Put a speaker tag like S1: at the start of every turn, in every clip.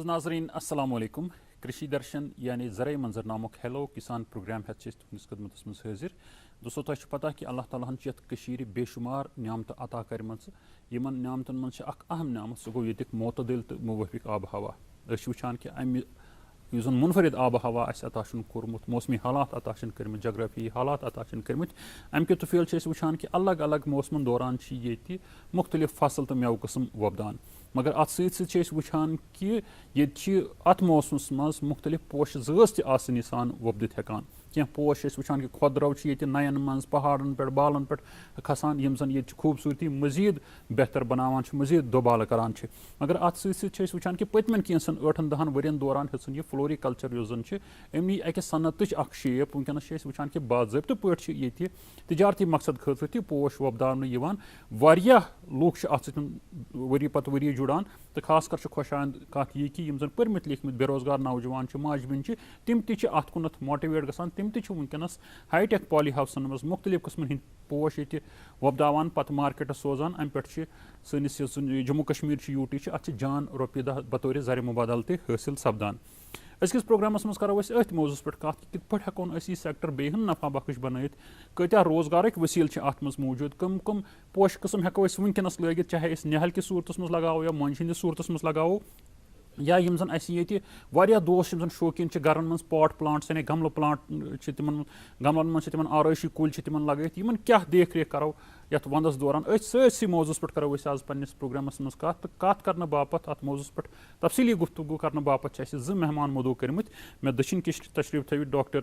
S1: मोअज़्ज़ज़ नाज़रीन अस्सलाम वालेकुम। कृषि दर्शन यानी ज़राई मंजर नामुक हेलो किसान प्रोग्राम हेत तुंदिस खदमतस मज हाजिर। दोस्तों तुझे पता कि अल्लाह ताला यत कशीर बेशुमार नियामत अता करमच यमन नियामतन मज अहम नियामत सह गो यतिक मोतदिल तो मुवाफिक आब हवा। वुचान कि अमि युस जन मुनफरिद आब हवा अता कोर्मुत मौसमी हालात अता कर्म जग्राफी हालात अता कर्म अमि के तुफेल वुचान कि अलग अलग मौसमन दौरान ये मुख्तलिफ फसल तो मेव कस्म वोपदान मगर अत सत वुचान कि ये अत मौसमस मज मुख्तलिफ पोश ज़ात आसानी सान वोपदित हेकान क्या पोश वुचान कि खुदरव नयन मज पहाड़न पे बालन पे खसान यम जन ये खूबसूरती मजीद बेहतर बनावान मजीद दोबाल करान मगर अत सत वुचान कि पतमन कैंसन 8-10 वरियन दौरान हेन यह फ्लोरिकल्चर युस जन अमी अकि सनतच अख शेप वनकस वुचान कि बाज़ाब्तु पे ये तिजारती मकसद खतर तह पोश वोपदावन लूख अत वरी पत वरी जुड़ान तो खास कर खुशान कत यह कि जन पर्मित लिखमित बेरोजगार नौजवान माज बिन तम तत कुनत मोटिवेट गसान तम तनकस हाईटेक पॉली हाउसन मज मुख्तलिफ किस्मन हंद पोश ये वोपदावान पत मार्केटस सोजान अम पे सनिस जम्मू कश्मीर यूटी अत जान रोपये दह बतौर ज़र मुबादल ते हासिल सपदान। अज़किस प्रोग्रामस मज करो अथ मौजूस पे कत कित पे हेकोन यह सेक्टर बेहन नफा बख्श बनत कत्या रोजगार वसील अत मज मौजूद कम कम पोश किस्म हेको वनकस लगित चाहे निहल कि सूरत मज लगाओ या मंज हंदिस सूरत मज लगाओ या यम जन ये दोस्त जन शौकीन गरन मज पॉट प्लांट्स यानी गमल प्लांट गमलन मज आरइशी कुल लगत क्या देख रेख करो यथ वंदस दौरान ससी मौजूस पे करो आज पन्निस प्रोग्रामस मज कत करने बापत अत मौजूस पे तफसीली गुफ्तगू करने बापत ज़ मेहमान मदू कर्मित मे दक्षिण किश तशरीफ थवित डॉक्टर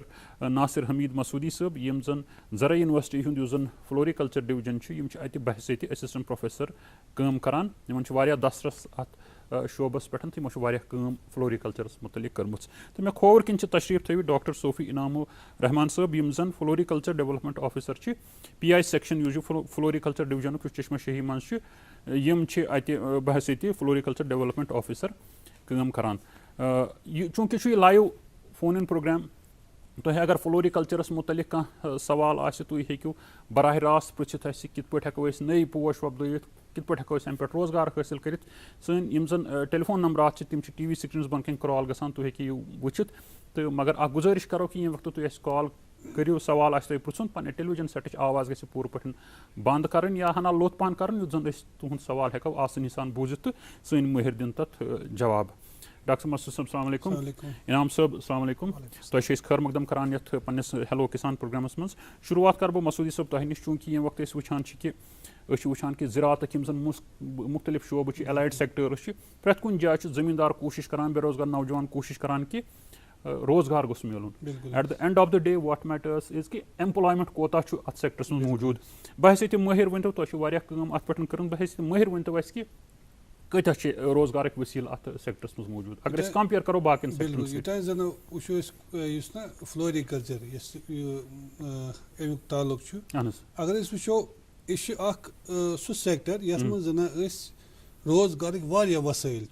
S1: नासिर हमीद मसूदी साहब यम जन ज़राई यूनिवर्सिटी हुंद युस जन फ्लोरिकल्चर डिवीजन अत बहसीत असिस्टेंट प्रोफेसर काम करान यमन दसरस अत शोबस पे तमो फ्लोरिकल्चरस मुतलिक कर्मुच तो मे खोवर किन तशरीफ थवित डॉक्टर सोफी इनाम रहमान साहब यम जन floriculture development officer PI section use floriculture division चश्मा शाही मज यम बहसीत फ्लोरिकल्चर डेवलपमेंट ऑफिसर काम करान चूँकि लाइव फोन इन प्रोग्राम तुह अगर फ्लोरिकल्चरस मुतलिक सवाल आसि तुम हेकू बराह रास्त पृछित कित पे हेको नई पोश वोपदावित कित पे हेको अम पे रोजगार हासिल कर सन यम जन टेलीफोन नंबरात तम TV स्क्रीन बन कन क्रॉल गसान तुम हेकि वुचित तो मगर अ गुजारिश करो कि ये वक्त तुम कॉल करियो सवाल आस तुम पृछुन पे टेलीविजन सेट आवाज गि पूर पे बंद कर या हना लोत पान कर जन तुहद सवाल हेको आसानी सान बूझित तो सन माहिर दिन तथ जवाब। डॉक्टर मसूद साहब अस्सलाम वालेकुम। इनाम साहब अस्सलाम वालेकुम। तो खैर मकदम करान यथ पन्निस हेलो किसान प्रोग्रामस मज शुरुआत कर बह मसूदी साहब तह निश चूँकि ये वक्त वुचान कि वुचान कि ज़राअतक यम जन मुख्तलिफ शोब एलाइड सेक्टर्स प्रत कुन जाय जमींदार कोशिश करान बेरोजगार नौजवान कोशिश करान कि रोजगार गोस मिलून at the end of the day what matters is कि एम्प्लॉयमेंट कोता अत सेक्टर्स में मौजूद बहसीत माहिर वन तो अत पे कर बहसीत माहिर वन तो कि कत रोजगार वसील अत सेक्टर्स में मौजूद अगर कंपेयर करो बाकी
S2: जन वो फ्लोरिकल्चर अमुक ताल्लुक अगर वो सह सेक्टर ये जन रोजगार वसाइल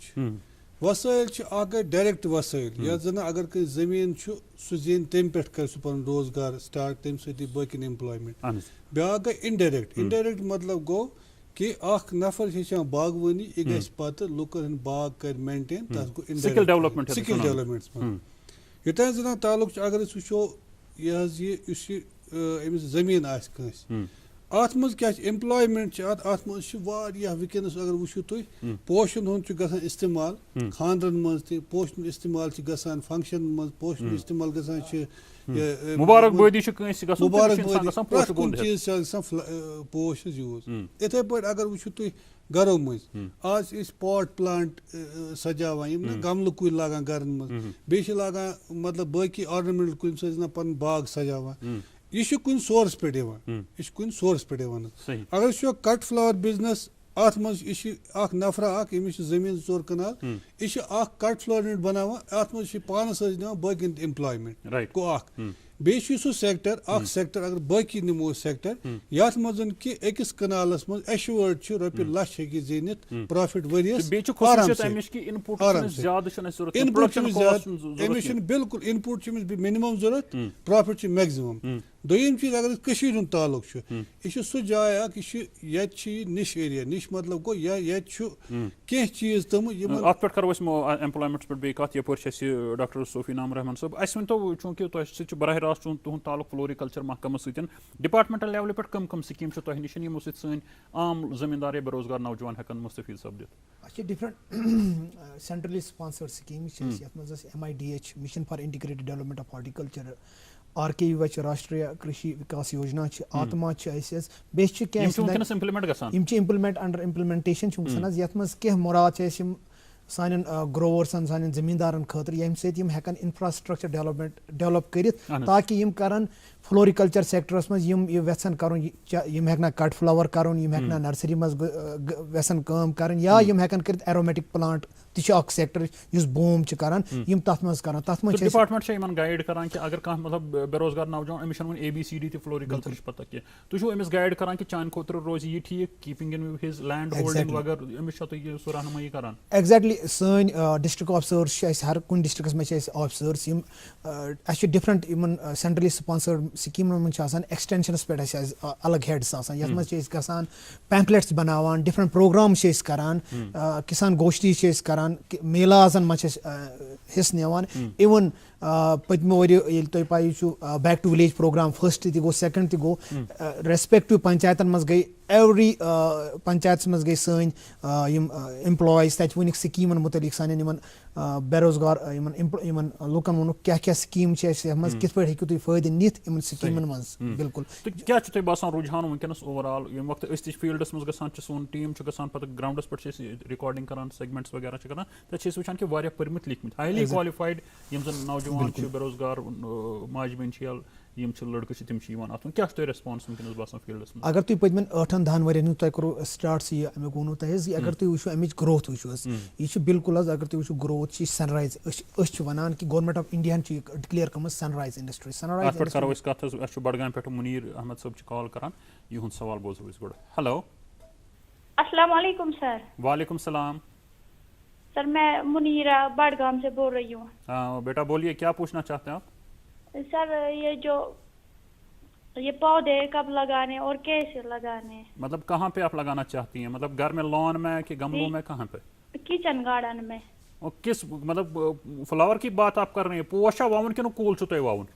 S2: डायरेक्ट वसाइल या जन अगर कहीं जमीन सह जीन तम पे कर सह पन रोजगार स्टार्ट तम सती बाकी एम्प्लॉयमेंट ब्या गई इनडायरेक्ट मतलब गो कि नफर हेचान बागवानी यह गि पत लुकन बाग कर मेंटेन तथ गो
S1: स्किल डेवलपमेंट
S2: योतान जन ताल्लुक अगर वो अमिस जमीन अत मज क्या एम्प्लॉयमेंट अत मज वनकस अगर वो तुम पोशन हूं गसान इस्तेमाल खानदरन मज पोशन इस्तेमाल गसान फंक्शन मज पोशन इस्तेमाल गसान
S1: मुबारकबादी
S2: प्रत कुन चीज पोश यूज इथे पे अगर वो तुम घरों मज आज पॉट प्लांट सजावान गमल कुल लागान गरन मज बे लागान मतलब बाकी ऑर्नामेंटल कुल पन बाग सजावान यह कुन सोर्स पे अगर वो कट फ्लावर बिजनेस अत मज नफरा यमिस जमीन 4 कनाल यह कट फ्लावर बनावान अत मज पानस बाकी एम्प्लॉयमेंट गो बे सह सेक्टर अगर बाकी निमो सेक्टर ये मज कि अकिस कनालस मज एश्योर्ड रोपये लच हे जीनित प्रॉफिट वरियस बिल्कुल इनपुट मिनिमम जरूरत प्रॉफिट मैक्सिमम दोयम चीज अगर कशीर हुंद ताल्लुक यह सह जाय निश एरिया निश मतलब गो ये चीज तम
S1: करो एम्प्लॉयमेंट पे बे कत यपर डॉक्टर सोफी नाम रहमान साहब अस वो चूंकि तुम बरह रास्त तुहद ताल्लुक फ्लोरिकल्चर महकमस सतन डिपार्टमेंटल लेवल पे कम स्कीम तह नश यमो सन आम जमींदार बेरोजगार नौजवान हेकन मुस्तफीद सपदित
S3: different centrally sponsored scheme MIDH mission for integrated development of horticulture RKVY Rashtriya कृषि विकास योजना आत्मा इम्प्लीमेंट अंडर इम्प्लीमेंटेशन ये मुराद सान ग्रोवर्सन सान जमींदारन खतर यम सम हेकन इंफ्रास्ट्रक्चर डेवलप कर ताकि यम करन फ्लोरिकल्चर सेक्टरस मज वेसन कर यम हेकना कट फ्लावर कर यम हेकना नर्सरी मज वेसन काम कर या यम हेकन कर एरोमेटिक प्लांट तक सेक्टर इस बूम करान यम तथ मज करान तथ मज
S1: डिपार्टमेंट यमन गाइड करान कि अगर कह मतलब बेरोजगार नौजवान अमिस वन ABCD ती फ्लोरिकल्चर पता कि तुम अमिस गाइड करान कि चान खुद रोज ये ठीक keeping in his land holding वगैरह अमिस सह रहनुमाई करान
S3: एग्जैक्टली सन डिस्ट्रिक्ट ऑफिसर्स हर कुन डिस्ट्रिक्टस में officers different centrally sponsored scheme मन एक्सटेंशनस पे अलग हेड्स ये गसान पैम्पलेट्स बनावान डिफरेंट प्रोग्राम्स करान किसान गोष्ठी करान मेलाजन मज हिस्स निवान इवन पत्मो वरी तुम पाई back to village program first ती गो सेकंड ती गो रेस्पेक्टिव पंचायतन मज गई एवरी पंचायत मज गई सन एम्प्लॉयज तत वनिक स्कीमन मुतलिक सान बेरोजगार लुकन वोन क्या क्या स्कीम कित पे हेकु तुम फायदे नित इन स्कीमन मज बिल्कुल
S1: क्या तुम बासान रुझान वनकस ओवरऑल यम वक्त अस फील्डस मज गसान सोन टीम गसान पता ग्राउंडस पे रिकॉर्डिंग करान सेगमेंट्स वगैरह करान तक वुचान कि वारिया परमित लिखमित हाईली क्वालिफाइड यम जन नौजवान बेरोजगार माज बन यम लड़के तम अत क्या रेस्पॉन्स वनकस बासान फील्डस में
S3: अगर तुम पतमन 8-10 वरियन तुम करो स्टार्ट अमे वो अगर तुम वो अमिच ग्रोथ वो यह बिल्कुल अगर तुम वो ग्रोथ सनराइज वन कि गवर्नमेंट ऑफ इंडिया डिक्लेयर कर सनराइज इंडस्ट्री
S1: सनराइज करो कत बडगाम पे मुनीर अहमद साहब कॉल करान युंद सवाल बोजो गो हेलो
S4: अस्सलाम वालेकुम सर।
S1: वालेकुम सलाम
S4: सर मैं मुनीरा बडगाम से बोल रही हूँ।
S1: हाँ बेटा बोलिए क्या पूछना चाहते हैं आप?
S4: सर ये पौधे कब लगाने और कैसे लगाने?
S1: मतलब कहाँ पे आप लगाना चाहती हैं? मतलब घर में लॉन में कि गमलों में, कहाँ पे?
S4: किचन गार्डन में।
S1: और किस मतलब फ्लावर की बात आप कर रहे हैं? पोशा वावन कि कूल छुते वावन?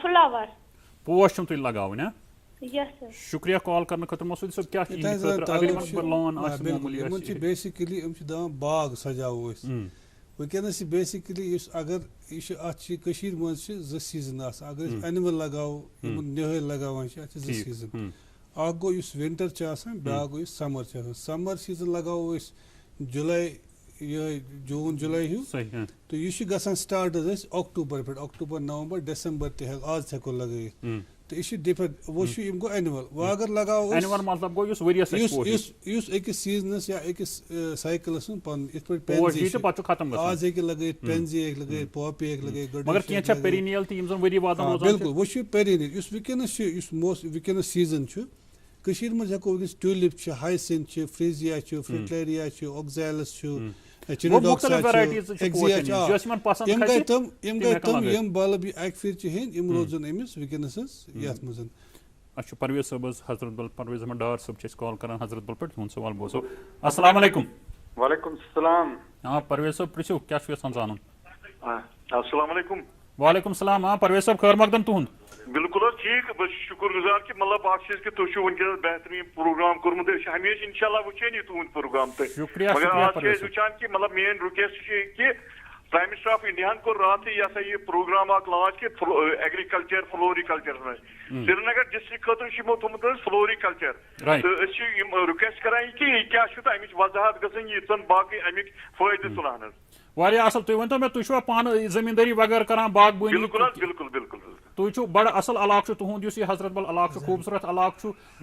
S4: फ्लावर
S1: पोश तुम लगावन है?
S4: Yes sir.
S1: शुक्रिया कॉल करने खतर मसूद सब क्या
S2: अगर बेसिकली बाग सजाओ वनकस बेसिकली अगर यह मज जो सीजन अगर एनिमल लगाओ निहल लगावान जो सीजन गो विंटर ब्या गो समर समर सीजन लगाओ जुलाई जून जुलाई हूँ तो यह गसान स्टार्ट अक्टूबर पे अक्टूबर नवंबर दिसंबर तक आज हेको लगे तो यह डिफरेंट वो गो एनिमल वो अगर लगाओ
S1: एनिमल मतलब गो
S2: अकिस सीजनस या अकिस साइकिलस पे आज हे लगे पेंजी हे लगे पॉपी हे लगे
S1: मगर पेरिनियल
S2: बिल्कुल वो पेरिनियल वनकस सीजन मज हेको ट्यूलिप हाइसिंथ फ्रिजिया फ्रिटलेरिया ऑक्सैलस बल्ब अक फिर हेन रोजन अमिस वनकस
S1: अच्छा परवेज साहब हजरत बल परवेज अहमद डार साहब कॉल कर हजरत बल पे सवाल बोसो अस्सलाम वालेकुम।
S5: वालेकुम सलाम।
S1: हाँ परवेज साहब पृछो क्या जान?
S5: अस्सलाम वालेकुम।
S1: वालेकुम सलाम। हाँ परवेज साहब खैर मकदम तुहद
S5: बिल्कुल ठीक बस शुक्रगुजार कि मतलब कि तुम वनकस बेहतरीन प्रोग्राम कोर्मुत हमेशा इंशाल्लाह वुचन यह तुहद प्रोग्राम तो मगर आज वुचान कि मतलब मेन रिक्वेस्ट कि प्राइम मिनिस्टर ऑफ इंडिया को रात ये प्रोग्राम लॉन्च कि एग्रीकल्चर फ्लोरिकल्चर में श्रीनगर डिस्ट्रिक्ट खतर थोमुत फ्लोरिकल्चर तो रिक्वेस्ट करान कि क्या अमिच वजाहत गन बाकी अमिक फायदे तुलान
S1: वारिया असल तुम वन मे तुम पान जमींदारी वगैरह करान बागबानी?
S5: बिल्कुल बिल्कुल बिल्कुल
S1: तुम बड़ असल इलाक तुहद हजरत बल इलाक खूबसूरत इलाक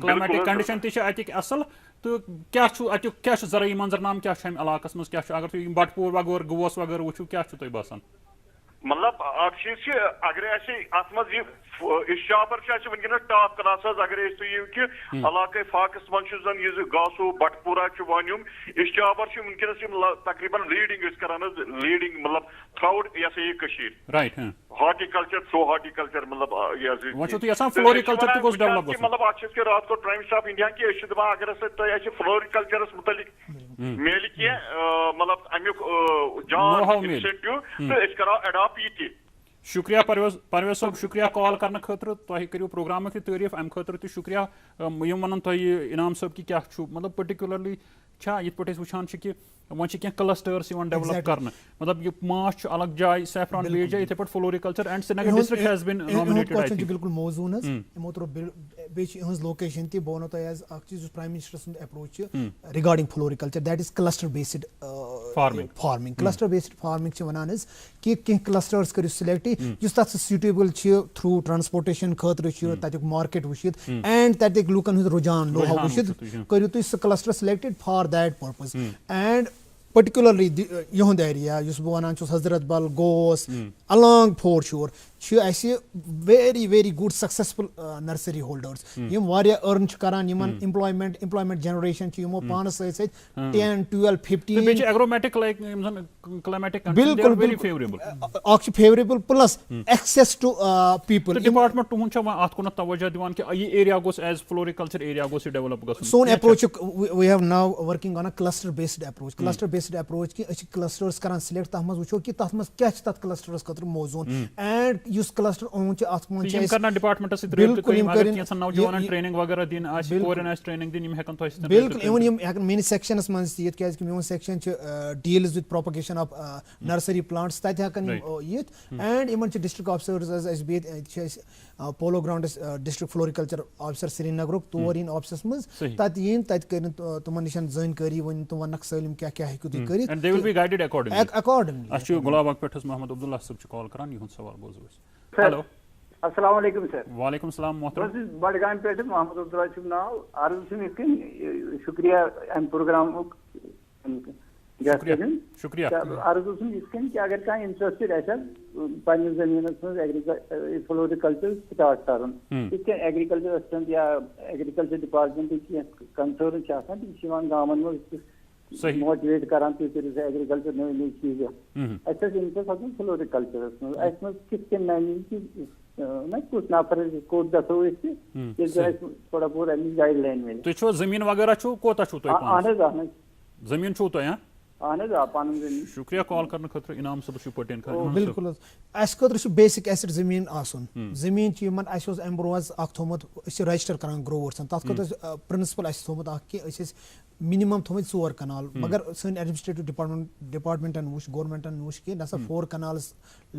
S1: क्लाइमेटिक कंडीशन तक असल तो क्या ज़राई मंजरनाम क्या इलाक मज क्या अगर तुम बटपूर वगैरह गोस वगैरह वो क्या तुम बासान?
S5: मतलब चीज अगर अत मज शापर वनकस टॉप क्लास अगर कि इलाक फाकस मज गासो बटपूरा वन शापर वनकस तकरीबन लीडिंग करान लीडिंग मतलब थ्राउट यह हॉर्टिकल्चर थ्रो हॉर्टिकल्चर मतलब मतलब रात को प्राइम मिनिस्टर ऑफ इंडिया कि अगर फ्लोरिकल्चरस मुतलिक मेल कह मतलब अमुक जान इनिशिएटिव तो अस करो एडॉप्ट ये
S1: शुक्रिया परवेज साहब शुक्रिया कॉल करने खतर तुम करो प्रोग्राम की तारीफ अम खतर तो शुक्रिया यम वन तुम इनाम साहब कि क्या मतलब पर्टिकुलरली ये पे वुचान कि वो क्लस्टर्स डेवलप करना मतलब ये माश अलग जाए सैफरान बेज जाए इथे पे floriculture and Srinagar district has been nominated I think
S3: बिल्कुल मौजून इमो तो बेच लोकेशन ती बोनो तो एज चीज प्राइम मिनिस्टर सुन approach regarding floriculture that is cluster based farming cluster based farming वनान कि कह क्लस्टर्स करू सिलेक्ट जुस तथ सूटेबल थ्रू ट्रांसपोर्टेशन खतर तक मार्केट वुचित एंड तक लूकन हुंद रुझान लोहा वुचित करू तुम सह cluster selected for that purpose and particularly यहद एरिया बह वन हजरत बल गोस along Fort Shore very good successful nursery holders यम earn करान employment generation यमो पानस 10 12 15
S1: aromatic like climatic conditions they are very favorable
S3: favorable plus access to people
S1: the department tuhun cha at kun tawajjuh divan ki ye area goes as floriculture area goes develop gasun
S3: so approach we have now working on a cluster based approach ki achi clusters karan select tahmaz wucho ki tahmaz kya ch tat clusters khatir mawzoon and use cluster on ch at mon
S1: ch karna department se bilkul im karin nawjawanan training wagera din as foreign as training din im hekan to
S3: bilkul even im hekan many sections man yet kaz ki mon section ch deals with propagation of nursery plants tat hekan yet and iman ch district officers as SB polo ground district floriculture officer Srinagar torin officers maz tat yin tat karin tuman nishan zankari won tuman naksalim kya kya heku tu karit
S1: and they will be guided accordingly
S3: Ashu
S1: Gulabag Pethas Muhammad Abdullah sab ch call karan yihun sawal bozu hello
S6: अस्सलाम वालेकुम sir
S1: वालेकुम सलाम मोहतरम
S6: बस बडगाम पे मोहम्मद अब्दुल्ला छुम नाव अर्ज छुम इसके शुक्रिया एम प्रोग्राम
S1: शुक्रिया
S6: अर्ज छुम इसके कि अगर का इंटरेस्टेड है सर पानी जमीन में एग्रीकल्चर फ्लोरिकल्चर स्टार्ट करन इसके एग्रीकल्चर असिस्टेंट या एग्रीकल्चर डिपार्टमेंट की कंसर्न चाहता है शिवान गामन में
S1: सही
S6: मोटिवेट करान तो एग्रीकल्चर नई चीज अच्छा इंटरेस्ट फ्लोरिकल्चर में किसके मैनेज की ना कुछ नफर कोड दसो इससे थोड़ा बहुत अमी गाइडलाइन में
S1: तो छो जमीन वगैरह छो कोता छो तो
S6: आने
S1: जमीन छो तो हां
S6: आने जा पान
S1: शुक्रिया कॉल करने खतर इनाम सब छु पटेन कर
S3: बिल्कुल अस खतर छु बेसिक एसेट जमीन आसन जमीन ची मन अस ओस एम्ब्रोज अख थोमत अस रजिस्टर करन ग्रोवर्स तत खतर प्रिंसिपल अस थोमत अख कि अस मिनिमम थोमत 4 कनाल मगर सन एडमिनिस्ट्रेटिव डिपार्टमेंटन वुश गवर्नमेंटन वुश कि नसा 4 कनाल्स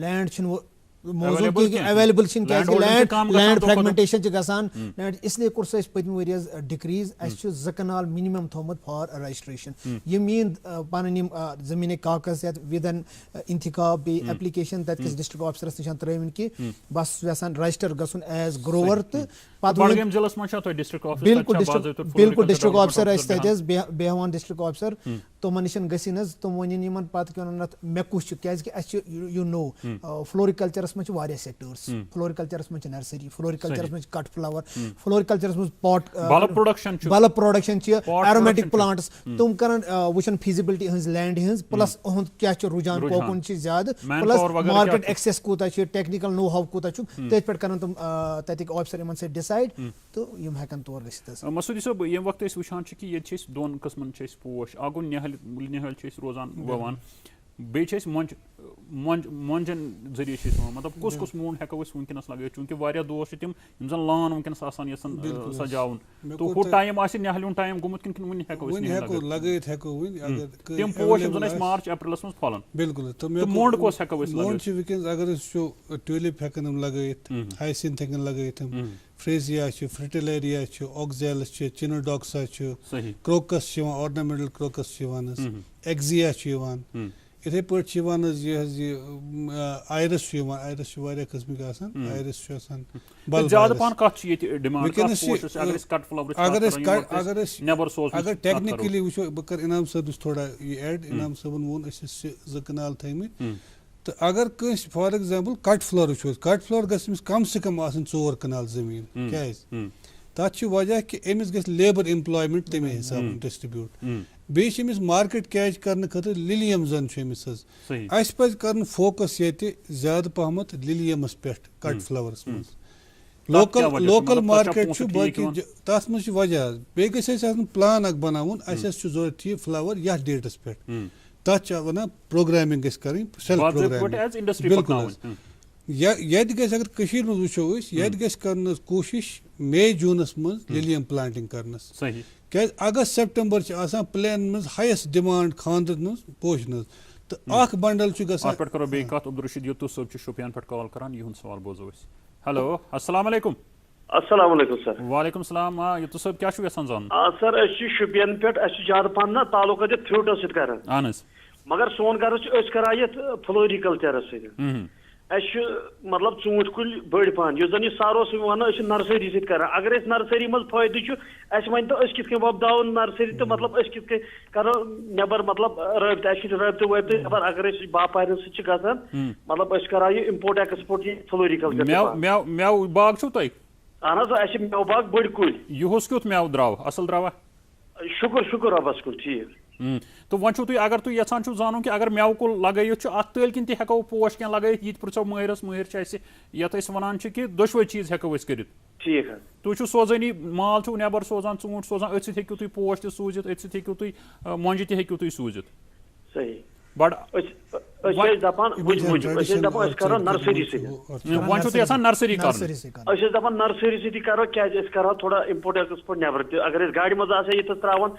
S3: लैंड छु मौजूद अवेलेबल लैंड फ्रेगमेंटेशन गसान इसलिए कोर सो पतम वरियस डिक्रीज अस कनाल मिनिमम थोमत फॉर रजिस्ट्रेशन ये मीन पन जमीन कागज विद एन इंतखाब बे एप्लीकेशन तक डिस्ट्रिक्ट ऑफिसरस निशान त्रविन कि बस यसान रजिस्टर गसन एज ग्रोवर तो
S1: बडगाम जिल्लास मंच तो डिस्ट्रिक्ट ऑफिसर
S3: बिल्कुल डिस्ट्रिक्ट ऑफिसर अस बेहवान डिस्ट्रिक्ट ऑफिसर तुम निशान गसिन तुम वन पत मे कुछ क्या यू नो फ्लोरिकल्चरस में वारिया सेक्टर्स फ्लोरिकल्चरस में नर्सरी फ्लोरिकल्चरस में कट फ्लावर फ्लोरिकल्चरस में pot bulb production aromatic plants तुम करन वुचन फिजिबिलिटी हंस लैंड हंस प्लस उहंद क्या रुझान कोकुन ज्यादा प्लस मार्केट एक्सेस कोता टेक्निकल नो हाउ कोता तथ पे करन तुम तक ऑफिसर इन से डिसाइड तो यम हेकन तौर गसित
S1: मसूदी साहब ये वक्त वुचान कि ये दोन किस्मन पोश आगो निहल रोजान ववान बेच मोंजन जरिए मतलब कुस मून हेको वनकस लगे चूंकि वारिया दोस्त तिम जन लान वनकस आसान यसन सजाउन तो हु टाइम आसे निहलुन टाइम गुमुत किन वन हेको
S2: लगत हेको वन अगर
S1: तिम पोश जन मार्च अप्रैलस में फलन
S2: बिल्कुल तो
S1: मोंड कोस हेको
S2: मोंड छ विकन अगर सो ट्यूलिप हेकन लगत हाइसिंथ हेकन लगत फ्रेजिया छ फ्रिटिलेरिया छ ऑक्जेलस छ चिनोडॉक्सा छ क्रोकस छ ऑर्नामेंटल क्रोकस छ एक्सिया छ इथे पे आयरस आयरस किस्मिक आयरस अगर टेक्निकली वो बह कर इनाम साहब थोड़ा ये एड इनाम साहबन वोन 2 कनाल थमित तो अगर कस फॉर एग्जांपल कट फ्लोर वो कट फ्लोर गस कम से कम 4 कनाल जमीन क्या तथ वजह कि अमिस गस लेबर एम्प्लॉयमेंट तमे हिसाब डिस्ट्रीब्यूट बेस मार्केट कैच करने खतर लिलियम जन पे कर फोकस ये ज्यादा पहमत लिलियमस पे कट फ्लावर्स मज लोकल मार्केट बाकी तथ मज वजह बे प्लान अख बनावन जरूरत यह फ्लावर यथ डेटस पे तथ वन प्रोग्रामिंग कर सेल्फ प्रोग्रामिंग बिल्कुल ये अगर कशीर मज वो ये कर कोशिश मई जूनस मज लिलियम प्लांटिंग करनस क्या अगस्त सितंबर प्लेन मज हाईएस्ट डिमांड खानदर मज पोशन तो अख बंडल
S1: करो बे कत अब्दुलरशीद युतुफ साहब शोपियान पे कॉल करान यह सवाल बोजो हेलो अस्सलाम वालेकुम
S5: सर
S1: वालेकुम सलाम युतुफ साहब क्या यसान जान
S5: सर शिपियन पे ज्यादा पहन ना ताल्लुक फ्रूटस सर मगर सोन गर्ज करान ये फ्लोरिकल्चरस मतलब ूंट कुल बड़ पहन जन यह सर वन नर्सरी सर अगर नर्सरी मज फायदे वन तो कित वपदाव नर्सरी तो मतलब कित करो नबर मतलब रबत वबत नबर अगर बापार सान मतलब करा यह इम्पोर्ट एक्सपोर्ट ये फ्लोरिकल्चर
S1: मेव बाग छो तुम
S5: अहन मेव बाग बड़ कुल
S1: यहस क्युत मेव द्राव असल द्रावा
S5: शुक्र शुक्र रबस कुल ठीक
S1: तो वो तुम अगर तुम यहां जान कि अगर मेव कुल लगे अत तल किन हेको पोश क्या लगे ये पृछो माहरस माहर ये वन कि दोशवे चीज हेको कर
S5: ठीक
S1: तुम सोजानी माल छो नबर सोजान ूंट सोजान अत हेकू तुम पोश तह सूजित अत हेकू तुम मंज तह हेकू तुम सूजित
S5: सही
S1: बड़ नर्सरी
S5: नर्सरी सती करो क्या करो थोड़ा इम्पोर्ट एक्सपोर्ट नबर अगर गाड़ी मज ये त्रावन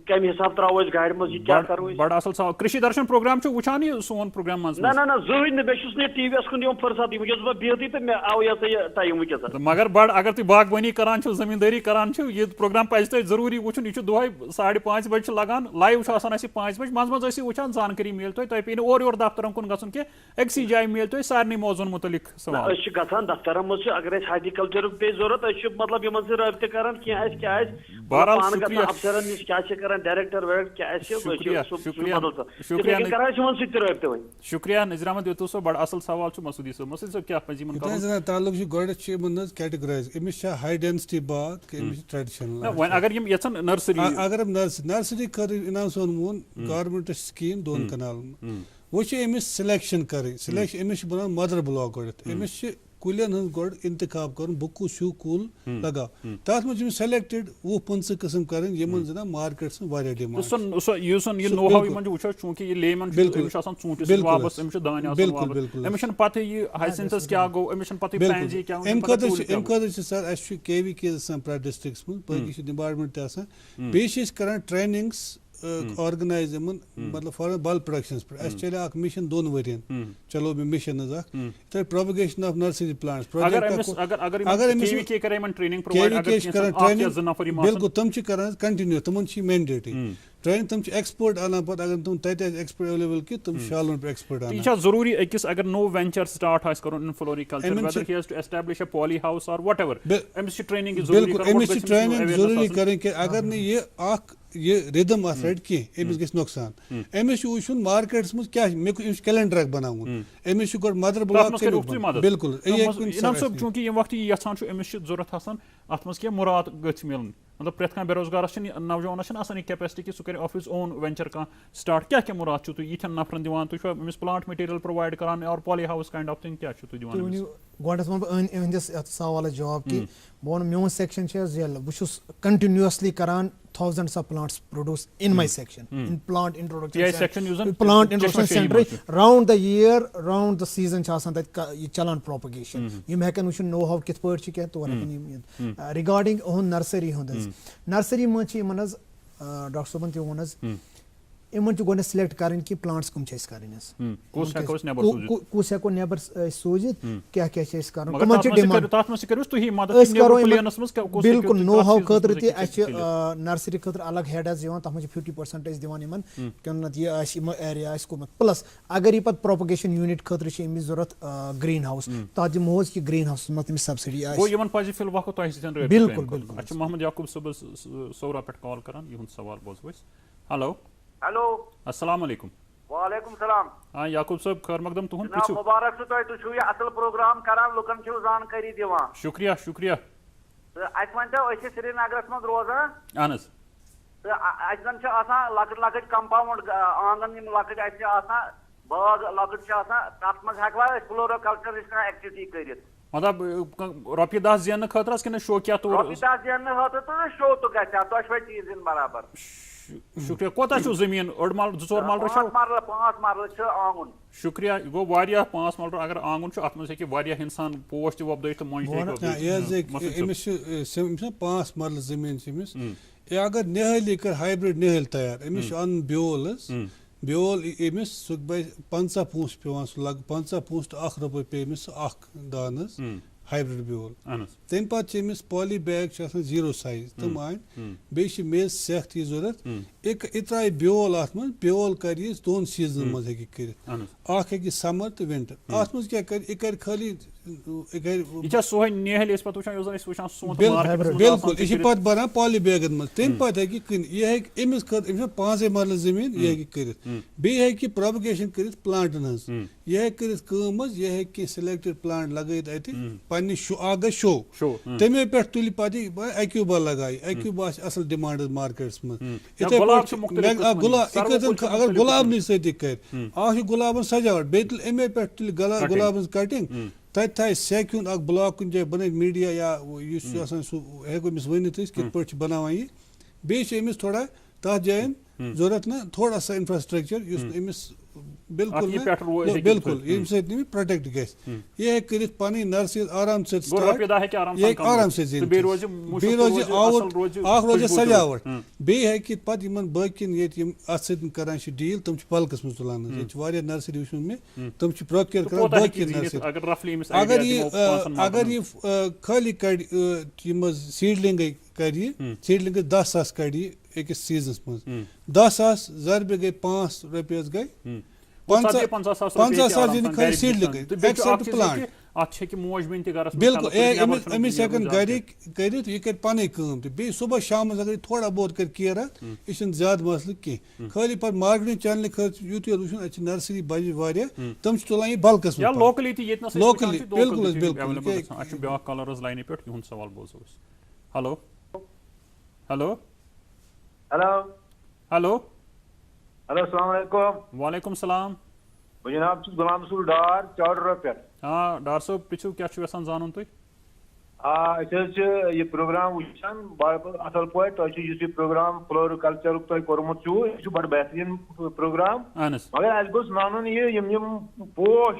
S5: कम हिसाब त्रो गाड़ी मज क्या करो
S1: बड़ असल सवाल कृषि दर्शन प्रोग्राम वुचान यह सोन प्रोग्राम
S5: ना जुन बे टीवी कुन फुर्सत वह बिहती तो मे आव यह टाइम वह
S1: मगर बड़ अगर तुम बागबानी करान जमींदारी करान यह प्रोग्राम पज तुम जरूरी वुचन यह दुह 5:30 बजे लगान लाइव 5 बजे मज वुचान जानकारी मिल तुम पे और योर दफ्तर कुन गन कि अक्सी जाए मिल तुम सारे मौजून मुतलिक सवाल
S5: गसान दफ्तर मज अगर हार्टिकल्चर पे जरूरत मतलब इन रबत कर क्या अफसरन नश क्या डायरेक्टर
S1: शुक्रिया नज़ीर अहमद युतुफ साहब बड़ असल सवाल मसूदी साहब मसूदी साहब क्या पज
S2: ताल्लुक गोड कैटेगराइज अमिस हाई डेंसिटी बाग ट्रेडिशनल
S1: अगर यम यछन नर्सरी
S2: अगर नर्सरी कर इना सोन मोन गवर्नमेंट स्कीम 2 कनाल वो अमिस सिलेक्शन कर सिलेक्शन अमिस बना मदर ब्लॉक गोड अमिस कुलियन हज गोड इंतखाब कर बह शू कुल लगाव तथ मज सेलेक्टेड 20-25 किस्म कर जना मार्केट्स डिमांड
S1: चूंकि ये लेमन पत हाइसेंसस क्या गो
S2: सर KVK डिस्ट्रिक्ट्स मज बाकी डिपार्टमेंट बे कर ट्रेनिंग्स ऑर्गेनाइज मतलब फॉर बल्क प्रोडक्शन पे चले मिशन 2 वरियन चलो mission propagation of nursery plants बिल्कुल तुम कंटिन्यू तुम मैंडेटरी ट्रेनिंग तुम एक्सपोर्ट आना पे अगर तुम तत एक्सपोर्ट अवेलेबल कि तुम शालन पे एक्सपोर्ट आना
S1: यह जरूरी अकिस अगर नो वेंचर स्टार्ट आस करो in floriculture whether he has to establish a poly house और व्हाटएवर एमएस ट्रेनिंग
S2: जरूरी करें कि अगर नहीं ये रिदम रट कह अमिस ग नुकसान अमिस वुचन मार्केट्स मज क्या कैलेंडर बनावन अमिस मदर ब्लॉक बिल्कुल
S1: चूंकि ये वक्त यहां अमिस जरूरत अत मज क्या मुराद गछ मिलन मतलब प्रेथ कह बेरोजगारस नौजवान कैपेसिटी कि सह ऑफ ओन वेंचर कह स्टार्ट क्या क्या मुराद छो ये नफरन दिवान तुम प्लांट मटेरियल प्रोवाइड करान और poly house kind of thing क्या दिवान
S3: गोडस वन सवाल जवाब कि बह वन मोन सेक्शन बह कंटिन्यूसली करान thousands of plants produce in my section in plant introduction center round the year round the season chalan propagation yim hekan we should know how kith per chi to regarding on nursery mach manas Dr. Soban ti onas इमन गो select कर कि plants कम कुस हेको नबर सूजित क्या क्या बिल्कुल know how खतर nursery खतर अलग हेड तथ 50% दिवान यह एरिया प्लस अगर यह प्रोपगेशन यूनिट खतर जरूरत ग्रीन हाउस तथ दिमो कि ग्रीन हाउस मज सब्सिडी बिल्कुल
S1: मोहम्मद याकूब सौरा पे कॉल कर सवाल बोजो हेलो
S7: हेलो
S1: अस्सलाम वालेकुम
S7: वालेकुम सलाम
S1: हाँ याकूब साहब खैर मकदम तुम
S7: मुबारक तुम यह असल प्रोग्राम करान लुकन जानकारी दिवान
S1: शुक्रिया शुक्रिया
S7: वन श्रीनगर मज रोजान
S1: अहन
S7: लकट लकट कंपाउंड आंगन लकट बाग लकट तथ मज हेकवा फ्लोरोकल्चर एक्टिविटी कर
S1: मतलब रॉपी 10 जेन खतरस कि शौकिया तौर
S7: रोपिता जेन हाथ तो शो तो गया तो शवे चीज इन बराबर
S1: शुक्रिया कोता छु जमीन अड़ मल 2 मल रशा
S7: 5 मरल छ आंगुन
S1: शुक्रिया गो वारिया 5 मल अगर आंगुन छु अत मसे कि वारिया इंसान पोस्ट वबदय तो मंज
S2: अमिस 5 मरल जमीन अमिस अगर नेहली कर हाइब्रिड नेहल तैयार अमिस अन ब्योल ब्योल अमिस सह 50 पूस पेवान सह लग 50 पूस तो 1 रुपये पे अमिस अख दान हाइब्रिड ब्योल तम पे अमिस पॉली बैग 0 साइज तम आन बे मेज सेख ती जरूरत एक त्राय ब्योल अत मन ब्योल कर 2 सीजन मज हे कर समर तो विंटर अत मज क्या कर खाली बिल्कुल यह पे बनान पॉली बैगन मज तम पे हे अमिस 5 मरल जमीन यह कर बे प्रोपगेशन कर प्लांटन हज यह कर यह सिलेक्टेड प्लांट लगित पे आग शो तमे पे तुल पे एक्यूबा लगाई एक्यूबा असल डिमांड मार्केट्स मज अगर गुलाब नी सती कर गुलाबन सजावट बे तुल अमे पे तुल गुलाबन कटिंग तत थे सेक ब्लॉक कुछ जाए बन मीडिया या हेको अमिस वनित कित पे बनावान यह बेस थोड़ा तथ जायन जरूरत ना थोड़ा सा इंफ्रास्ट्रक्चर अमिस बिल्कुल बिल्कुल ये प्रोटेक्ट गह कर पन नर्सरी आराम से आराम से रोज रोज सजावट बे बाकिन अत डील तम बल्कस मज तुलान ये नर्सरी वो मे तम प्रोक्योर कर बाकी नर्सरी अगर ये खाली कड़ सीडलिंग कर सीडलिंग 10,000 कड़ एक सीजन मज 10,000 जरबे गई 5 रुपये गई 50,000 खाली सीडलिंग एक्सेप्ट प्लांट बिल्कुल अमिस गरिक कर यह कर पन कम बे सुबह शाम अगर थोड़ा बहुत कर केयर यह ज्यादा मसल कह खाली पे मार्केटिंग चैनल खर्च यूत वो नर्सरी बज वारिया तम तुलान बल्कस लोकली बिल्कुल बिल्कुल
S1: ब्या कलर लाइन पे सवाल बोजो hello hello
S7: hello
S1: hello
S7: hello अस्सलाम वालेकुम
S1: वालेकुम सलाम
S7: जनाब गुलाम रसूल डार चौडर पे
S1: हाँ डार साहब पिछू क्या यसान जानन तुम
S7: यह प्रोग्राम वुचान असल पे तुम प्रोग्राम फ्लोरिकल्चर तुम कोर्मुत यह बड़ बेहतरीन प्रोग्राम मगर अस गोस मानुन यह पोश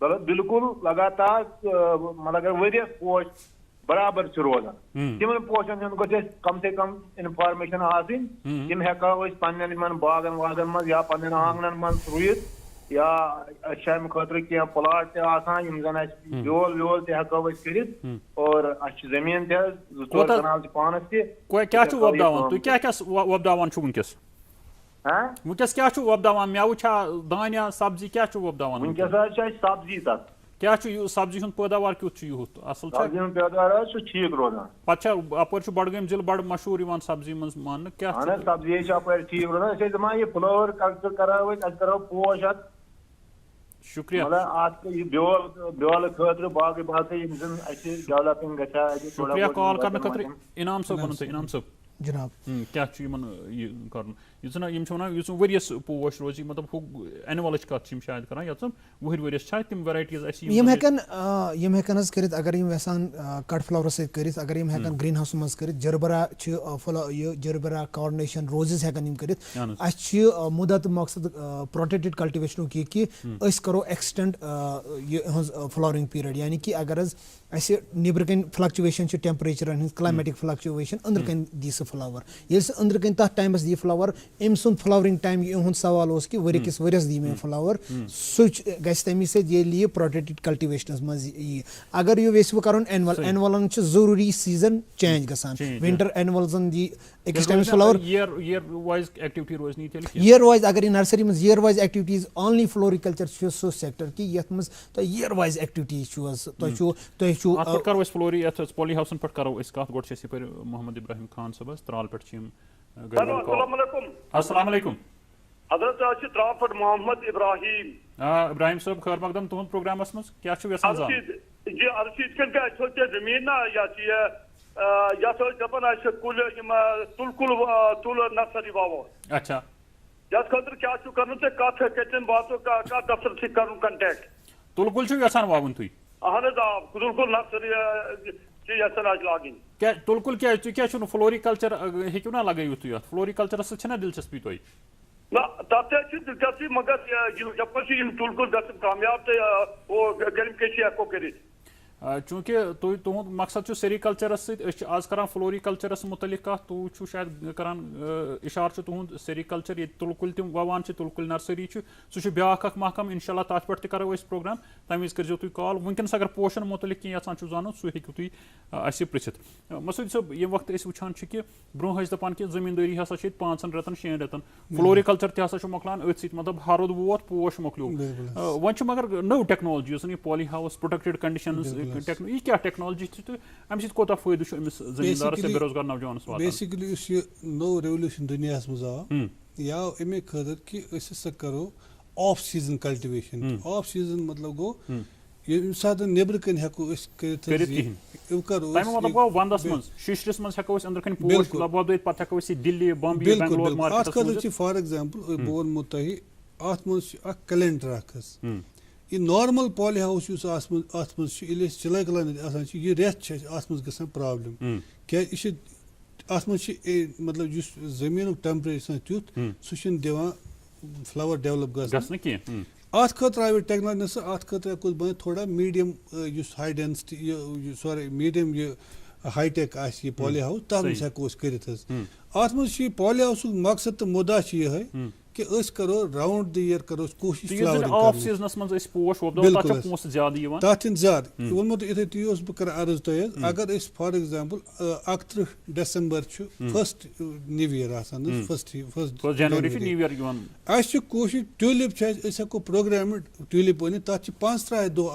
S7: बिल्कुल लगातार मतलब वरियस पोश बराबर रोजान तिम पोशन कम से कम इनफॉर्मेशन आम हेको पन्न बागन वागन मज या पन्न आंगन मज रुत या अम खतर कह प्लाट तन ब्योल व्योल तको कर और जमीन तनाल पानस
S1: वुनकस वुनकस क्या वोपदावान मेव दानिया सब्जी क्या वोपदावान
S7: वुनकस सब्जी तथ
S1: क्या सब्जी हूं पैदावार क्युत यूत असल
S7: पैदावार ठीक रोजान
S1: पे अपर बडगम जिले बड़ मशहूर सब्जी मज मान क्या
S7: सब्जी अप ठीक रोजान दपान यह फ्लावर कल्चर करो पोश
S1: शुक्रिया
S7: ब्योल खतर बाकी बाकी डेवलपिंग
S1: शुक्रिया कॉल करने खतर इनाम सब वन इनाम सब
S3: जनाब
S1: क्या कर वन वरियस पोश रोज मतलब एनुअल कत शायद कर वहर वरियस तम वैराइटीज
S3: यम हेकन कर अगर यसान कट फ्लावर सर अगर यम हेकन ग्रीन हाउस मज कर जरबरा जरबरा कार्नेशन रोजेस हेकन कर मुदत मकसद प्रोटेक्टेड कल्टिवेशन कि करो एक्सटेंड फ्लावरिंग पीरियड यानी कि अगर नबर कन फ्लक्चुएशन टेम्परेचर क्लाइमेटिक फ्लक्चुएशन अंदर कन दी सह फ्लावर ये अंदर कन तथ टाइमस दी फ्लावर अम सुन फ्लावरिंग टाइम इहुंद सवाल कि वरी किस वरियस दी मे फ्लावर सह गमि सह प्रोटेक्टेड कल्टिवेशन मज यी अगर यह वेस कर एनुअलन जरूरी सीजन चेंज गसान विंटर एनुअल दी अकिस टाइमस फ्लावर ईयर वाइज अगर यह नर्सरी मज year wise activities only floriculture सो सेक्टर कि ये मज ईयर वाइज एक्टिविटीज
S1: पॉली हाउसन पे करो कत गो मोहम्मद इब्राहिम खान सबस त्राल पे अस्सलाम वालेकुम
S5: हजरत त्राल पे मोहम्मद इब्राहिम
S1: इब्राहिम साहब खैर मकदम तुहद प्रोग्रामस मज क्या
S5: जी अर्शीद कन जमीन ना या दपान कुल तुल नर्सरी वावो
S1: अच्छा
S5: यथ खतर क्या कर कत कतन बातों कत दफ्तर कर कंटेक्ट
S1: तुल कुल यसान वावन तुम
S5: बिल्कुल नर्सरी लागिन
S1: क्या तुलकुल क्या क्या फ्लोरिकल्चर हेकु ना लगायु तुय फ्लोरिकल्चर से छना दिलचस्पी तुय
S5: ना तब दिलचस्पी मगर जब तुलकुल कामयाब तो गरम केशी हको करित
S1: चूंकि तुहद मकसद सेरिकल्चरस सत आज करान फ्लोरिकल्चरस मुतलिक कत तू शायद करान इशार तुहद सेरिकल्चर ये तुलकुल तम ववान तुलकुल नर्सरी सह ब्याख महकम इंशाल्लाह तथ पे करो प्रोग्राम तम विज कर तुम कॉल वनकस अगर पोशन मुतलिक कह यहां जान सह हेकु तुम अस पृछित मसूद सब ये वक्त वुचान कि ब्रोह दपान कि जमींदारी हसा 5 रतन 6 रतन फ्लोरिकल्चर तह मकलान अथ सत मतलब हरुद वोत पोश मकलो वन मगर नव technology poly house protected condition ये क्या टेक्नोलॉजी तो अम कोता फायदे जमींदारस बेरोजगार नौजवानस वातान
S2: बेसिकली ये नो रेवोल्यूशन दुनिया मज आव अमे खतर कि सा करो off season cultivation off season मतलब गो ये साथ नेबर कन हेको
S1: मतलब गो वंदस मज शीशरस मज हेको अंदर कन पोश लबोद पत हेको दिल्ली बॉम्बे बेंगलोर मार्केट
S2: खतर फॉर एग्जांपल बोन मुतही आत मज कैलेंडर अखस ये नॉर्मल पॉली हाउस अत मज चिलाई कलान ये रेत अत मज गसान प्रॉब्लम क्या अत मज मतलब जमीन टेम्परेचर तुथ सह दिवान फ्लावर डेवलप गसन अत खतर आवे टेक्नोलॉजी अत खतर बन थोड़ा medium high density sorry medium ये हाई टेक ये पॉली हाउस तथ मज हेको कर अत मज पॉली हाउस मकसद तो मुद्दा ये कि करो राउंड द ईयर करो कोशिश
S1: ऑफ सीजनस मज पोश पोस ज्यादा
S2: तथ ज्यादा वो इथे ती बह कर अर्ज तुम अगर for example 31 December first new year first
S1: January new year
S2: कोशिश ट्यूलिप हेको प्रोग्राम ट्यूलिप वन तथ 5 दो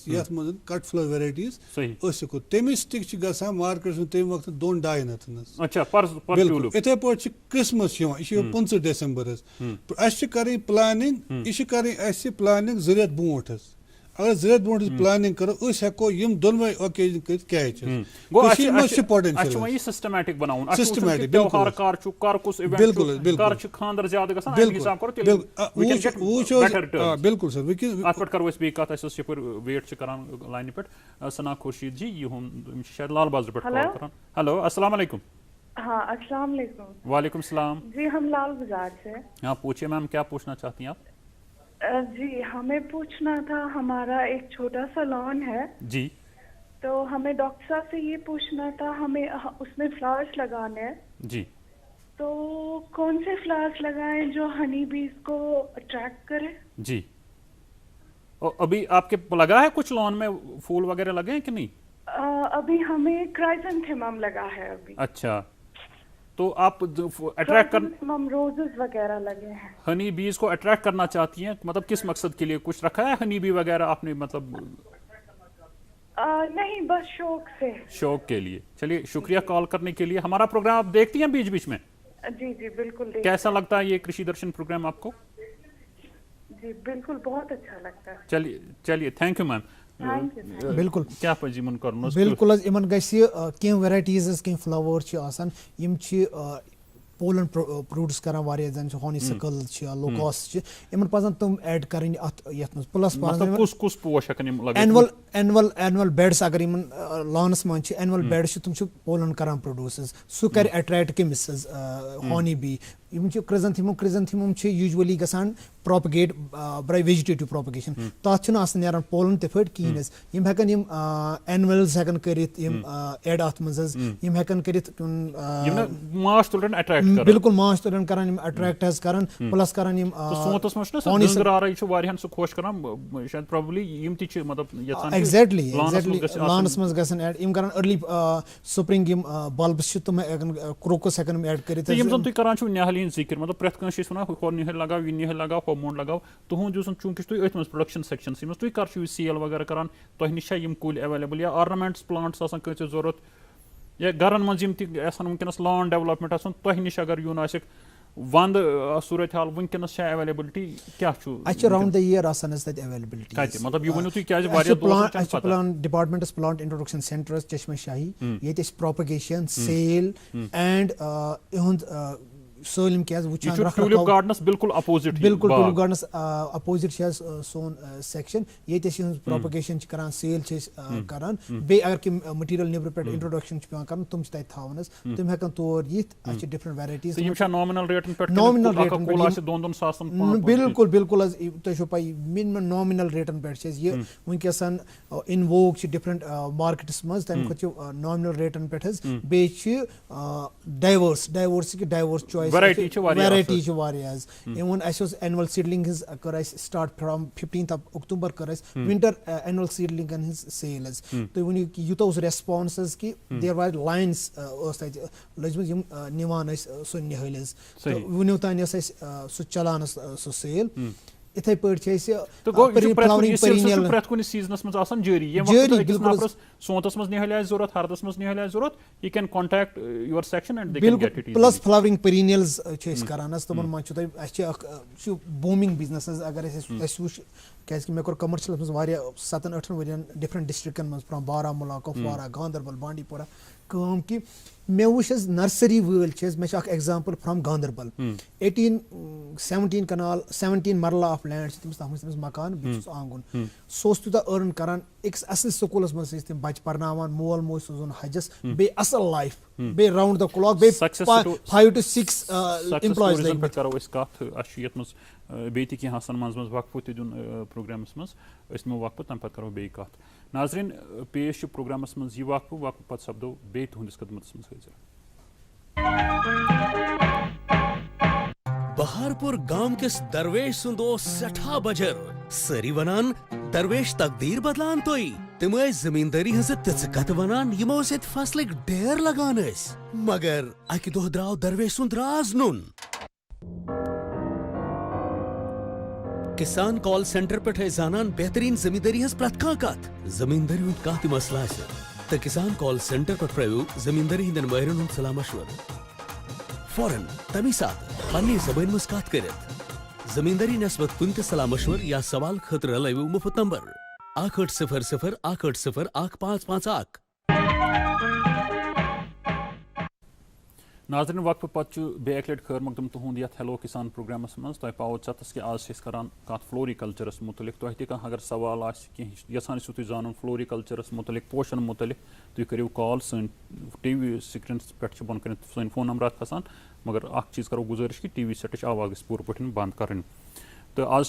S2: ये मज कट फ्लावर वेराइटीज हेको तमिस ग मार्केट तम वक्त 2-2.5 बिल्कुल इथे पे क्रिसमस यह 25 दिसंबर कर प्लानिंग यह प्लानिंग 2 रेत ब्रोट अगर 2 रेत ब्रोट प्लानिंग करो हेको दोनवे ओकेजन कर कैच
S1: पोटेंशियल सिस्टमैटिक बनाउन सिस्टमैटिक त्योहार कर कुछ इवेंट
S2: बिल्कुल बिल्कुल
S1: कर खानदर ज्यादा गसन हिसाब करो
S2: बिल्कुल सर
S1: अत पे करो बे कत यपर वेट करान लाइन पे सना खुर्शीद जी यह शायद लाल बाजार पे कॉल करान हेलो अस्सलाम वालेकुम
S8: हाँ अस्सलाम वालेकुम।
S1: वालेकुम सलाम
S8: जी हम लाल बाजार से।
S1: हाँ पूछिए मैम क्या पूछना चाहती हैं आप?
S8: जी हमें पूछना था, हमारा एक छोटा सा लॉन है
S1: जी,
S8: तो हमें डॉक्टर साहब से ये पूछना था, हमें उसमें फ्लावर्स लगाने हैं
S1: जी,
S8: तो कौन से फ्लावर्स लगाएं जो हनी बीज को अट्रैक्ट करे? जी
S1: और अभी आपके लगा है कुछ लॉन में फूल वगैरह लगे हैं कि नहीं?
S8: अभी हमें क्राइसेंथेमम लगा है अभी।
S1: अच्छा, तो आप अट्रैक्ट कर
S8: रोजेस वगैरह लगे हैं।
S1: हनी बीज को अट्रैक्ट करना चाहती हैं, मतलब किस मकसद के लिए कुछ रखा है हनी बी वगैरह आपने, मतलब
S8: नहीं बस शौक से,
S1: शौक के लिए। चलिए शुक्रिया कॉल करने के लिए। हमारा प्रोग्राम आप देखती हैं बीच बीच में?
S8: जी जी बिल्कुल।
S1: कैसा लगता है ये कृषि दर्शन प्रोग्राम आपको?
S8: जी बिल्कुल बहुत अच्छा लगता है।
S1: चलिए चलिए थैंक यू मैम।
S3: बिल्कुल
S1: क्या पजिमन करनो
S3: बिल्कुल इमन गसी के वैराइटीज के फ्लावर आसान यम पोलन प्रोड्यूस करान वारिया जन हॉनीसिकल लोकस इमन पजन तुम ऐड करन अत यत में प्लस
S1: मतलब कुछ कुछ पोश हकन लगे
S3: एनुअल बेड्स अगर इमन लॉनस मन एनुअल बेड्स तुम पोलन करान प्रोड्यूस सु कर अट्रैक्ट केमिस हॉनी बी यम क्रिजंथेमम यूजुअली गसान प्रोपगेट बाय वेजिटेटिव प्रोपगेशन तथ नेरान पोलन तिफट कहीं यम हेकन यम एनुअल्स हेकन करित यम एड अत मज यम हेकन करित
S1: माश तुलन अट्रैक्ट
S3: बिल्कुल माश तुलन करान यम अट्रैक्ट हस करान प्लस करान यम
S1: सोतस मस न डंगर आराई छ वारियन सु खुश करान शायद प्रोबब्ली यम ति छ मतलब यसान
S3: एग्जैक्टली लॉनस मज गसन ऐड यम करान अर्ली स्प्रिंग यम बल्ब्स छ तुम क्रोकस हेकन ऐड करित
S1: यम जन तु करान छ नेहली जिक्र, मतलब प्रेथ कस वन हो निहल लगाओ यह निहल लगाओ हो मोड लगाओ तुहद चूंकि तुम अथ प्रोडक्शन सेक्शन तुम कर सेल वगैरह करान तुह नश कुल अवेलेबल या ऑर्नामेंट्स प्लांट्स कंस जरूरत या घरन मज वनकस लॉन डेवलपमेंट तुह नश अगर यून वंद सूरत हाल वनकस अवेलेबिलिटी क्या
S3: राउंड द ईयर अवेलेबिलिटी
S1: मतलब यह वनु तुम
S3: plan departments plant introduction centres चश्मा शाही ये प्रोपगेशन सेल एंड सٲلِम क्या वुचान
S1: ट्यूलिप गार्डनस बिल्कुल अपोजिट
S3: बिल्कुल ट्यूलिप गार्डनस अपोजिट सोन सेक्शन ये प्रोपगेशन करान सेल करान बे अगर कि मटीरियल निबर पे इंट्रोडक्शन पेवान तुम तत थावन तुम हेकन तौर यिथ अच्छे डिफरेंट वैराइटीज
S1: नॉमिनल रेटन पे
S3: बिल्कुल बिल्कुल तुम पै मिनिमम नॉमिनल रेटन पे ये वनकसन इन वोग डिफरेंट मार्केट्स मज तम खुद नॉमिनल रेटन पे बे diverse choice variety even annual seedling कर start from 15th of October कर विंटर एनुअल सीडलिंग सेल तुम वन यूत रेस्पॉन्स कि देयर वर लाइन्स लजम निवान सो निहल वनो तान सह चलान सो सेल इथे पे
S1: सोतस मज निहल जरूरत हरदस मज निहल जरूरत you can contact your section and
S3: plus flowering perennials करान तमन मज बूमिंग बिजनेस अगर क्या मे कमर्शियल मज 7-8 वरियन डिफरेंट डिस्ट्रिक्टन मज फ्रॉम बारामूला कुपवारा गांधरबल बांडीपोरा कम कि मे वुच नर्सरी वल मे एग्जाम्पल फ्रॉम गांधरबल 17 कनाल 17 मरला ऑफ लैंड तमिस मकान आंगुन सो तूत अर्न करान एक असल स्कूलस मज तम बच्चे पर्नावान मोल मोज सोजन हजस बे असल लाइफ बे राउंड द क्लॉक बे 5 to 6 एम्प्लॉयज
S1: पे करो कत ये बे तहसन मज वक्फ तुन प्रोग्रामस मज वक्फ तम पे करो बे कत नाजरीन पेश प्रोग्रामस मज यह वक्फ पे सपदो बे तुहंदिस खदमतस मज हाजिर
S9: बहारपुर गांव किस दरवेश सुंदो सठा बजर सरी वनान दरवेश तकदीर बदलान तोई तम जमींदारी हज तिच कत वनान यमो सत फसलिक ढेर लगान मगर अकि दोह द्राव दरवेश सुंद राज नुन किसान कॉल सेंटर पे जानान बेहतरीन जमींदारी हज प्रत कत जमींदारी हुंद कत मसला तो किसान कॉल सेंटर पे प्रयो जमींदारी हिंदन माहिरन हुंद सलाह मशवर फौरन तमी साथ पन्नी ज़बान मज कत करित जमींदारी नस्बत कुन ते सलाह मशवर या सवाल खतर लयू मुफ्त नंबर 8800-180-1551।
S1: नाजरीन वक्फ पे बे लट खैर मकदम तुंद ये हेलो किसान प्रोग्रामस मज तुम पाओ चतस कि आज करान कत फ्लोरिकल्चरस मुतलिक तुह तह अगर सवाल यसान तुम जान फ्लोरिकल्चरस मुतलिक पोशन मुतलिक तुम करो कॉल सन टीवी स्क्रीन पे बन कर सन फोन नंबर खसान मगर अख चीज़ करो गुजारिश कि टीवी सेट आवाज पूर पे बंद कर तो आज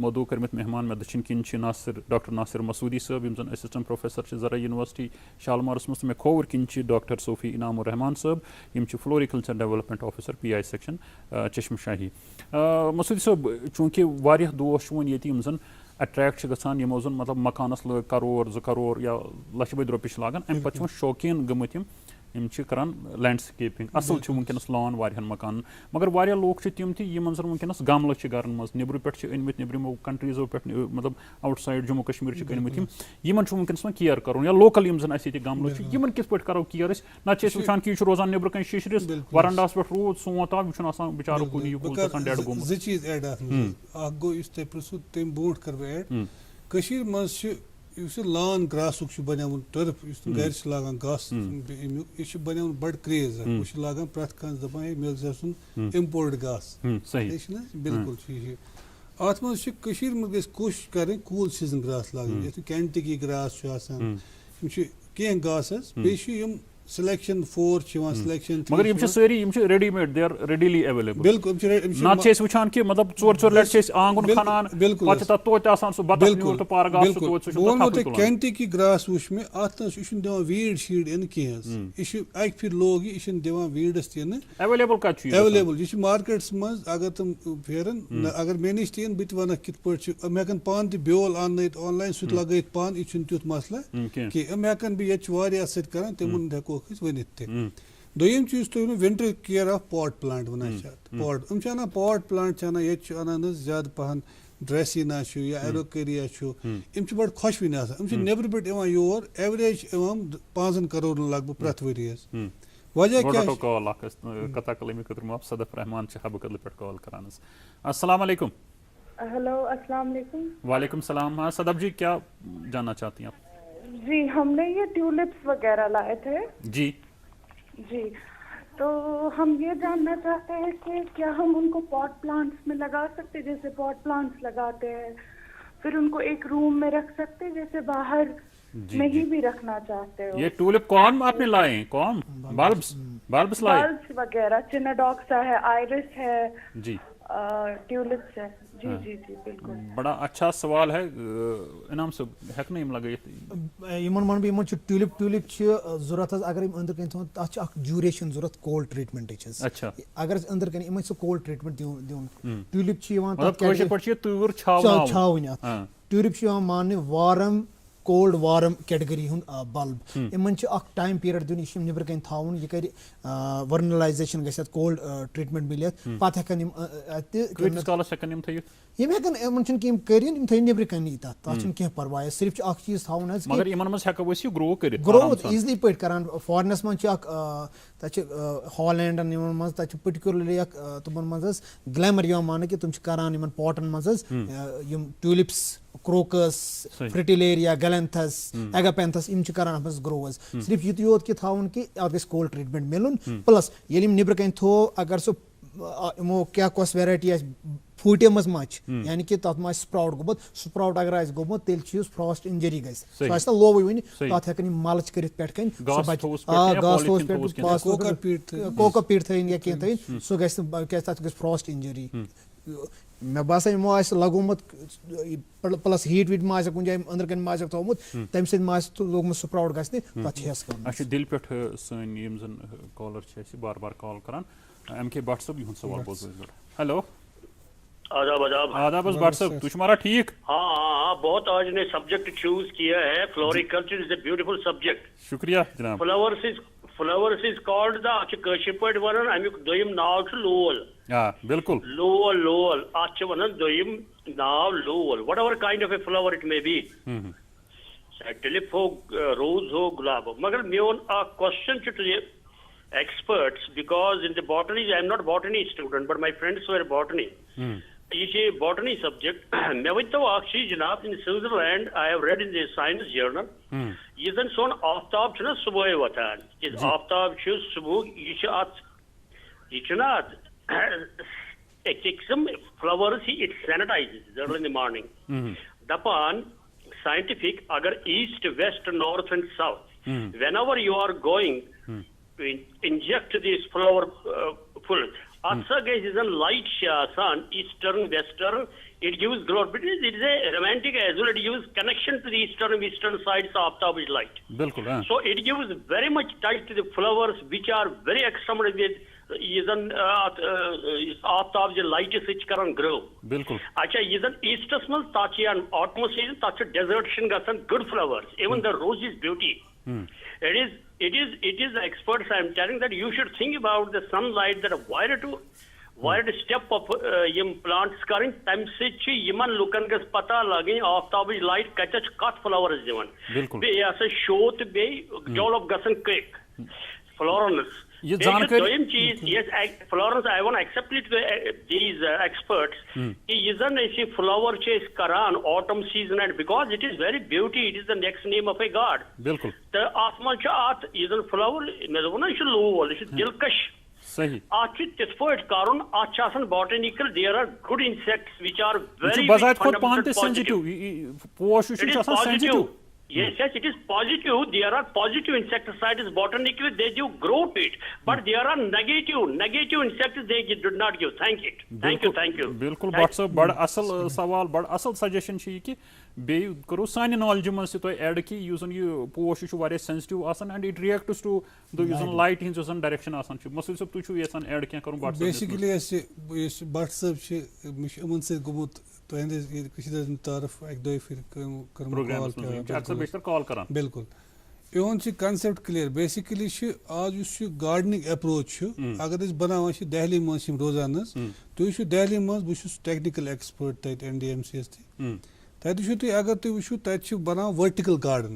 S1: मदू कर्मित मेहमान मे दक्षिण किन डॉक्टर नासिर मसूदी साहब यम असिस्टेंट प्रोफेसर जरा यूनिवर्सिटी शालमारस मज मे खोवर किन डॉक्टर सोफी इनामुर रहमान साहब यम floriculture development officer PI section Chashma Shahi. Masoodi sahab चूंकि वारिया दोस्त वन ये अट्रैक्ट गसान यमो जन मतलब मकानस लग करोड़ 2 करोड़ या लक्ष बद रुपये लागान अम पे शौकीन गमत यम करान लैंडस्केपिंग असल वनकस लॉन वारियान मकान मगर वारिया लोग तम तमन जन वनकस गमल घर मज निबर पे अनमित निब्रमो कंट्रीजो पे मतलब आउटसाइड जम्मू कश्मीर अनमित यमन वनकस केयर कर या लोकल यम जन गमल यमन किस पे करो केयर ना वुचान कि यह रोजान निबर कन शिशरिस वरंडास पे रूद सोत आव यह बिचारो कुन डेड गोमुत
S2: चीज एड गो तम ब्रोट कर एड मज लान ग्रासुक बनावन टर्फ गर लागान घास यह बनावन बड़ क्रेज वह लागान प्रत कह दपान मे इम्पोर्ट घास बिल्कुल अत मज कोशिश करें कूल सीजन ग्रास लाग कैंटिकी ग्रास कह घास बे सिलेक्शन 4 सिलेक्शन
S1: मगर यम सारी readymade they are readily available
S2: बिल्कुल
S1: ना वुचान कि मतलब 4 लट आंगुन खनान तोत सो बदल न्यूर तो पार गास
S2: तो कैंटिकी ग्रास वुच मे अत दिवान वीड शीड इन कह अक फिर लोग यह दिवान वीडस दिन
S1: अवेलेबल कत
S2: अवेलेबल यह मार्केट्स मज अगर तुम फेरन अगर मे नश तीन बत वन कित पे हेकन पान ब्योल अन ऑनलाइन सह लगत पान यह तुथ मसला कि हेकन बह ये सत्यान तिमन हेको वनित दोयम चीज तुम winter care of pot plant one pot pot plant ये अनान ज्यादा पहन ड्रेसिना या एरोकेरिया यम बड़ खुशवन नबर पे योर एवरेज 5 करोड़ लगभग प्रत वरियस वजह क्या
S1: सदफ रहमान हब कदल पे कॉल करान अस्सलाम वालेकुम।
S8: हेलो अस्सलाम वालेकुम।
S1: वालेकुम सलाम। हाँ सदफ जी क्या जानना चाहती हैं आप?
S8: जी हमने ये ट्यूलिप्स वगैरह लाए थे
S1: जी
S8: जी, तो हम ये जानना चाहते हैं कि क्या हम उनको पॉट प्लांट्स में लगा सकते हैं, जैसे पॉट प्लांट्स लगाते हैं, फिर उनको एक रूम में रख सकते हैं, जैसे बाहर में ही भी रखना चाहते हो?
S1: ये टूलिप कौन आपने लाए हैं? कौन बल्ब्स लाए?
S8: बल्ब्स वगैरह, चिनाडॉक्सा है, आइरिस है
S1: जी,
S8: ट्यूलिप्स है। जी जी जी बिल्कुल।
S1: बड़ा अच्छा सवाल है। इनाम से हेक नहीं लगे
S3: यमन मन यमन ट्यूलिप जरूरत अगर अंदर कन थोन तथ ड्यूरेशन जरूरत कोल्ड ट्रीटमेंट।
S1: अच्छा,
S3: अगर अंदर कन इन कोल्ड ट्रीटमेंट दिवन ट्यूलिप ट्यूलिप मान वारम कोल्ड वारम कैटेगरी हुंद बल्ब इन टाइम पीरियड दिन यह नबर कन थवन यह कर वर्नलाइजेशन गत कोल्ड ट्रीटमेंट मिल पे यम हेकन इन कर नबर कन तथ परवाह सिर्फ चीज थवन ग्रो ईजली पे करान फॉरनस मन हॉलैंडन मज पर्टिकुलरली तुम मज ग्लैमर मान कि तुम करान पॉटन मज ट्यूलिप्स, क्रोकस, फ्रिटिलेरिया, गैलेंथस, एगापेंथस करान ग्रो सिर्फ युत योत कि थवन कि अत कोल्ड ट्रीटमेंट मिलन प्लस ये नबर कन थो अगर सो क्या कस वेराइटी फूटे मच यानी कि तथ स्प्राउट गोमुत स्प्राउट अगर गोमुत तेल फ्रॉस्ट इंजरी गस लोव वन तथ हेकन मल्च कर पे कोका पीट थन या कह थन सह गस फ्रॉस्ट इंजरी। मे बासान यमो लगोमुत प्लस हीट वीट मा कुछ जाए अंदर कन मा थोमुत तम सत लोगमुत स्प्राउट गस हेस कर
S1: दिल पे सन कॉलर बार बार कॉल करान एम.के. भट्ट साहब यह सवाल बोझ। हेलो, आदाब भट्ट साहब, तुम मारा ठीक?
S10: हाँ, बहुत आज ने सब्जेक्ट चूज किया है। Floriculture is a beautiful subject.
S1: शुक्रिया जनाब।
S10: फ्लावर्स इज कॉल्ड द कशर पे वन अमुक दोयम नाव लोल।
S1: बिल्कुल,
S10: लोल अत वन दोयम नाव लोल, whatever kind of a flower it may be, tulip हो, रोज हो, गुलाब हो। मगर main question to experts, because in the botany I am not botany student but my friends were botany. This is botany subject. मैं वही तो आखिरी जनाब in Switzerland I have read in the science journal. ये जन सोन आफ्ताब चुना सुबह वतान। इस आफ्ताब चु सुबह ये चुना some flowers it sanitizes early in the morning. दपान scientific अगर east, west, north and south, whenever you are going inject this flower full. Is a light sun, eastern, western, it gives growth. But it is a romantic as well. It gives connection to the eastern and western sides of the light. So it gives very much tight to the flowers which are very extremely with Aftab जो light switch करन grow.
S1: बिल्कुल।
S10: अच्छा ये ईस्ट मज ताची autumn season ताची डेजर्ट गसन good flowers, even the rose is beauty. It is the experts I am telling that you should think about the sunlight that why to step up yim plants karin tam se chi yiman lukan gas pata lagin aftab light kat flowers divan be asa shot be develop gasan quick florence.
S1: ये जानकारी
S10: yes, Florence, I want to accept it these experts कि ये जन ऐसी flower chase करान autumn season and because it is very beauty, it is the next name of a god.
S1: बिल्कुल।
S10: तो आसमान च आत ये जन flower मैं तो ना इसे लोवल इसे दिलकश
S1: सही
S10: आची तिस्पोइट कारण आचासन botanical there are good insects which are very
S1: sensitive पोश sensitive.
S10: Yes, it is positive. There are positive insecticides botanically, they do grow it, but there are negative insects they do not give. Thank you.
S1: बिल्कुल भट्ट साहब, बड़ असल सवाल, बड़ असल suggestion है कि बे करो सानि नॉलेज मन से तो ऐड कि यूजन ये पोश छु वारे सेंसिटिव आसन and it reacts to the यूजन लाइट हिंज यूजन डायरेक्शन आसन छु। मसल सब तुछु यसान ऐड क्या करूं भट्ट साहब?
S2: बेसिकली ऐसे भट्ट साहब छ मिश अमन से गुमुत तो एंड किसी तरफ एक दो फिर
S1: कॉल कॉल करा।
S2: बिल्कुल इवन कंसेप्ट क्लियर। बेसिकली आज गार्डनिंग अप्रोच अगर बनान दहली मज रोजान तुम दहली मज बहुत टेक्निकल एक्सपर्ट तक NDMC तु अगर तुम वो तक बना वर्टिकल गार्डन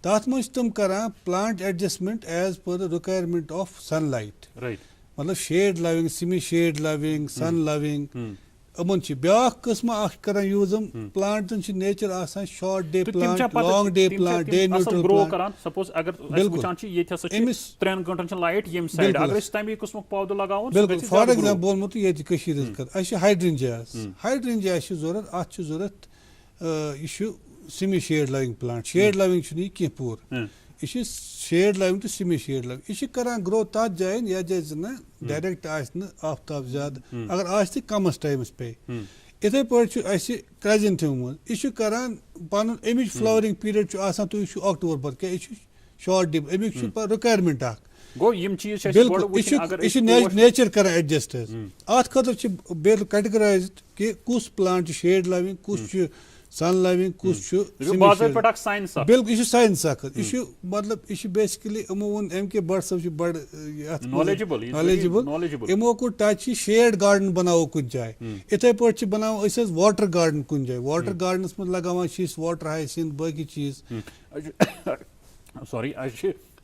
S2: तथ मज तम करान plant adjustment as per the requirement of sunlight. मतलब shade loving, semi shade loving, sun loving यमन ब्या किस्म कर यूज प्लांटन nature short day plant long day plant day neutral
S1: grow करान सपोज अगर वुचान 3 घंटन लाइट यम साइड अगर तमी किस्म पौध लगावन
S2: बिल्कुल फॉर एग्जांपल बोलमुत ये कत हाइड्रेंजिया जरूरत अत जरूरत यह semi shade loving plant shade loving यह कह पूर यह शेड लविंग तो सेमी शेड लविंग यह करान ग्रो तथ जायन या जाय डायरेक्ट आफ्ताब ज्यादा अगर आज कमस टाइमस पे इथे पे क्रजन थोमुत यह करान पन अमिच फ्लावरिंग पीरियड तुम अक्टूबर क्या यह शॉर्ट डिप अमिक रिक्वायरमेंट
S1: गो यम चीज
S2: बिल्कुल नेचर कर एडजस्ट अत खतर कैटेगराइज कि कुस प्लांट शेड लविंग कुस सन लविंग कुस बिल्कुल यह साइंस यह मतलब यह बेसिकली यमो वो अम के बड़ सब बड़ नॉलेजेबल यमो को टच शेड गार्डन बनाओ कुछ जाए इथे पे बनाओ वाटर गार्डन कुछ जाए वाटर गार्डनस में लगावान वाटर हाइसिन बाकी चीज
S1: सॉरी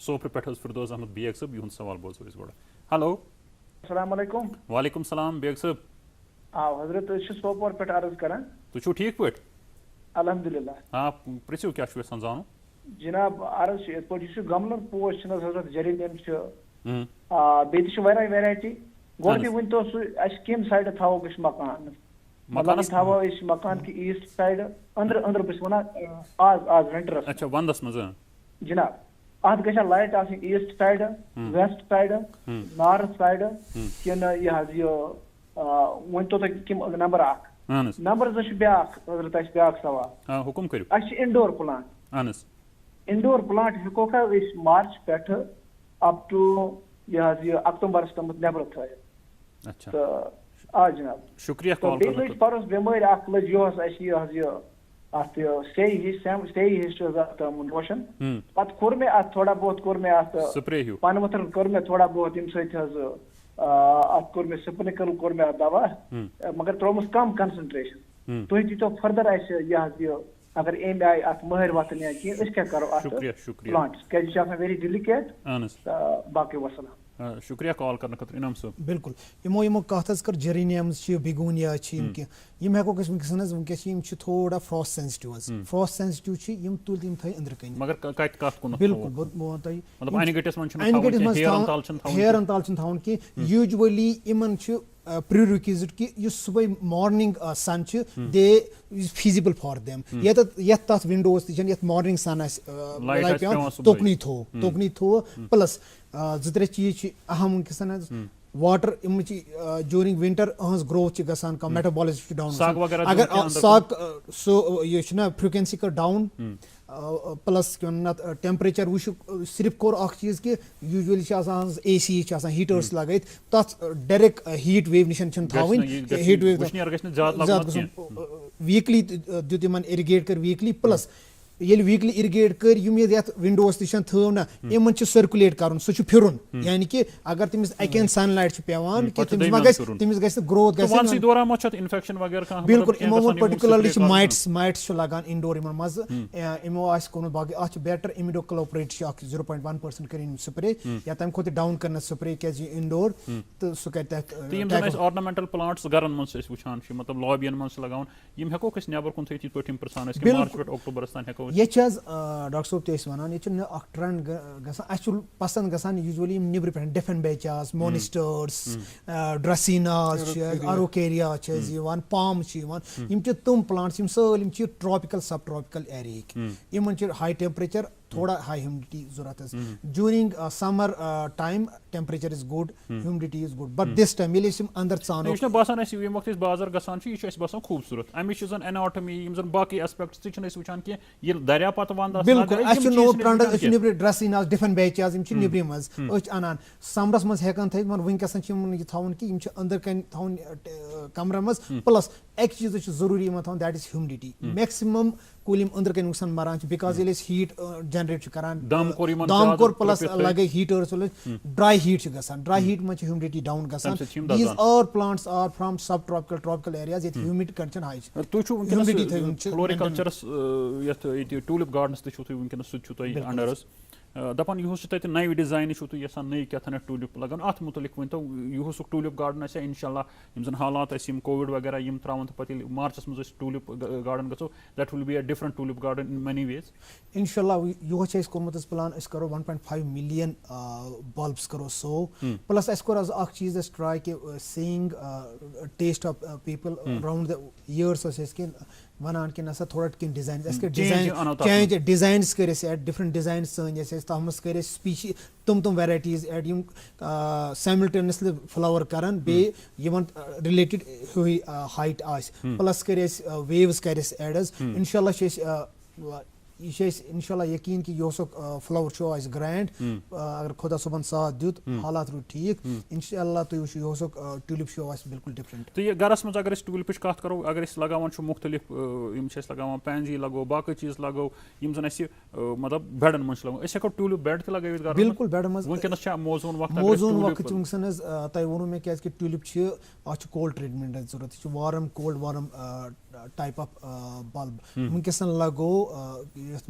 S1: सोप्र पे फिरदौस अहमद बेग साहब युन सवाल बोलो इस गोड़ा हेलो
S11: अस्सलाम वालेकुम
S1: वालेकुम सलाम बेग साहब
S11: हजरत सोपोर पे अर्ज करान
S1: तुम ठीक पे
S11: अल्हम्दुलिल्लाह
S1: हाँ प्रिसु क्या जान
S11: जनाब अर्ज पे गमलन पोश हजरत जरीनियम बे वैरायटी गोड वन तो कम साइड थो मकान मतलब थो मकान की ईस्ट साइड अंदर अंदर बस वन आज विंटर
S1: अच्छा वंदस मज
S11: जनाब अत ग light east side west side north side किन यह वन तो कम नंबर नंबर ब्या हजरत ब्या सवाल
S1: हुकुम करो
S11: इंडोर प्लांट इंडोर प्लांट हेकोखा मार्च पे अप टू यह अक्टूबर तम नबर थ
S1: अच्छा
S11: आ जनाब
S1: शुक्रिया कॉल
S11: करने परस बेमार लज स्टे हिस्ट्री मोशन पे कोर मे थोड़ा बहुत कोर मे पान वथन कोर मे थोड़ा बहुत यम कोर मे स्प्रिंकल कोर मे दवा मगर त्रोमस कम कंसंट्रेशन तुम दीतो फर्दर अगर एम आय अत महर वतन या क्या क्या करो प्लांट्स क्या वेरी डिलिकेट बाकी वसलाम
S1: शुक्रिया कॉल करने खतर इनाम साहब
S3: बिल्कुल यमो कत कर जेरेनियम्स बिगोनिया यम हेको वनकस थोड़ा फ्रॉस्ट सेंसिटिव तुल थ अंदर कन
S1: मगर कत कत कुन
S3: बिल्कुल
S1: मतलब एनिगेटिस मन
S3: हेयरन ताल थवन कि यूजुअली इमन प्रीरिक्विजिट कि सुबह morning sun they feasible for them ये विंडोज तथ मॉर्निंग सन तोकनी थो प्लस 2-3 चीज अहम वनकस वाटर ड्यूरिंग विंटर अहज ग्रोथ गसान कम मेटाबॉलिज्म डाउन अगर साग यह फ्रिक्वेंसी कर डाउन प्लस टेम्परेचर वो सिर्फ कोर चीज कि यूजुअली AC हीटर्स लगे तथ डायरेक्ट हीट वेव निश हीट वेव वीकली दुत इरिगेट कर वीकली प्लस ये वीकली इरिगेट कर विंडोज थो ना इन सर्कुलेट कर फिर यानी कि अगर तमिस अकेन सनलाइट पेवान तमिस ग्रोथ बिल्कुल इमो पर्टिकुलरली माइट्स लगान इंडोर मज इमो बाकी अत बेटर इमिडोक्लोप्रेट 0.1% कर स्प्रे या तम खुद डाउन कर स्प्रे क्या इंडोर तो सह कर
S1: ऑर्नामेंटल प्लांट्स गरन मन वुचान मतलब लॉबियन मन लगान यम हेको नेबर कुन थी पे प्रसान मार्च पे अक्टूबर तान हेको
S3: ये डॉक्टर साहब तुम वन यह ट्रेंड गसान पसंद गसान यूजुअली निबर पे डिफरेंट बेचास मोनिस्टर्स ड्रेसिनाज अरोकेरिया पाम तम प्लांट्स साल ट्रॉपिकल सब tropical area in high temperature थोड़ा हाई ह्यूमिडिटी जरूरत during summer time temperature is good humidity is good but this time अंदर चानो
S1: बासान वक्त बाजार गसान बासान खूबसूरत अमिच एनाटमी बाकी एस्पेक्ट्स वुचान कि दरिया पत वंद
S3: बिल्कुल नो ट्रेंड निबर ड्रेसिंग डिफरेंट बैचेस निबर मज अनान समरस मज हेकान थ वनकस थवन कि अंदर कन थवन कमर मज प्लस एक चीज जरूरी थवन दैट इज ह्यूमिडिटी मैक्सिमम कुल अंदर कन वसन मरान बिकॉज हीट जनरेट करान दाम कोर प्लस लगे heaters dry heat dry heat में ह्यूमिडिटी डाउन गसान these are plants are from sub tropical areas ये ह्यूमिड कंडीशन हाई
S1: ह्यूमिडिटी फ्लोरिकल्चरस टूलिप गार्डन्स वनकस अंडर दपान युहुस तत नव डिजाइन तुम यसान नई क्या टूलिप लगान अत मुतलिक वन तो युहुस टूलिप गार्डन आसा इंशाल्लाह यम जन हालात कोविड वगैरह यम त्रावन तो पत मार्चस मज tulip garden go that will be a different tulip garden in many ways
S3: इंशाल्लाह युहुस कोर्मुत प्लान करो 1.5 मिलियन बल्ब्स करो सो प्लस कोर आज अख चीज ट्राई कि seeing taste of people around the years कि वनान कि नसा थोड़ा किन डिजाइन चेंज डिजाइन्स कर ऐड डिफरेंट डिजाइन सन तथ मज कर स्पीशी तुम वेराइटीज ऐड यम साइमल्टेनियसली फ्लावर करान बे यमन रिलेटेड हुई हाइट आस प्लस कर वेव्स कर ऐड इंशाल्लाह इंशाल्लाह यकीन कि योसुक फ्लावर शो आज ग्रैंड अगर खुदा सुबन साथ दुत हालात रू ठीक इंशाल्लाह तो योसुक ट्यूलिप शो आज बिल्कुल डिफरेंट
S1: तो ये गरस मज अगर ट्यूलिप कत करो अगर लगावान मुख्तलिफ लगावान पैंजी लगो बाकी चीज लगो यम जन मतलब बेडन मज लगो हेको ट्यूलिप बेड ते लगावित घर
S3: बिल्कुल बेड मज
S1: वनकनस मौजून
S3: वक्त वनकन तय वो मे क्या ट्यूलिप अत कोल्ड ट्रीटमेंट जरूरत warm cold warm type of bulb वनकस लगो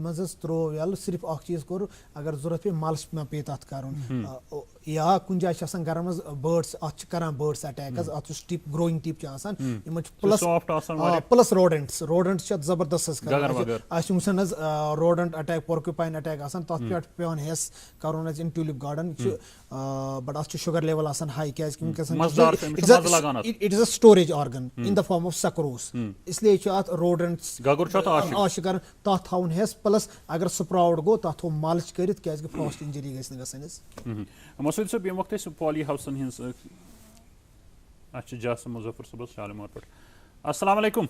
S3: मज त्रो यल सिर्फ अख चीज कोर अगर जरूरत पे मालिश पे तथ कर या कुछ जाए घर मज बर्ड्स अत बर्ड्स अटैक अत tip growing tip plus rodents जबरदस्त कर रोडेंट अटैक पोर्क्यूपाइन अटैक तथ पे पेन हेस कर इन ट्यूलिप गार्डन बट अत शुगर लेवल हाई क्या it is a storage organ in the form of sucrose इसलिए अत रोडेंट्स आश कर तथ थवन हेस प्लस अगर स्प्राउट गो तथ थो मालिश कर फ्रॉस्ट इंजरी गई
S1: मसूद साहब ये वक्त पॉली हाउसन हिंस अच्छा जास मुजफ्फर साहब शालीमार पे अस्सलाम वालेकुम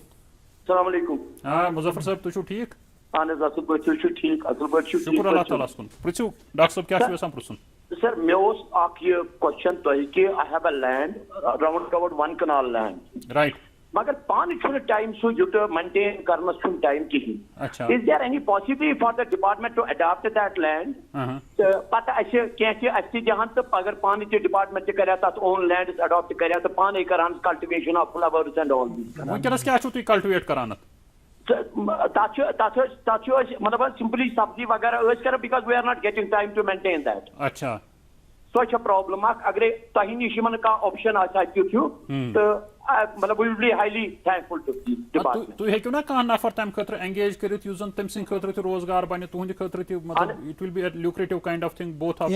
S1: हाँ मुजफ्फर साहब तुम ठीक
S12: ठीक
S1: शुक्र अल्लाह ताला कुन पृछु डॉक्टर साहब क्या यसान पृछुन
S12: सर मे क्वेश्चन तुह कि I have a land round about 1 kanal land
S1: right
S12: मगर पान टाइम सो युत मेंटेन करना टाइम कहीं is there any possibility for the department to adopt that land पता जहां तो अगर पान डिपार्टमेंट कर ओन लैंड अडॉप्ट कर पान करान cultivation of flowers and all
S1: वनकनस क्या तुम कल्टिवेट करान
S12: मतलब सिंपली सब्जी वगैरह कर because we are not getting time to maintain that
S1: अच्छा
S12: सो प्रॉब्लम अगर तुम निश ऑप्शन तो मतलब we will be highly thankful to the department
S1: तुम हेकु ना कहां नफर तम खतर एंगेज करित युस जन तम सिन खतर रोजगार बने तुहंद खतर मतलब it will be a lucrative kind of thing both of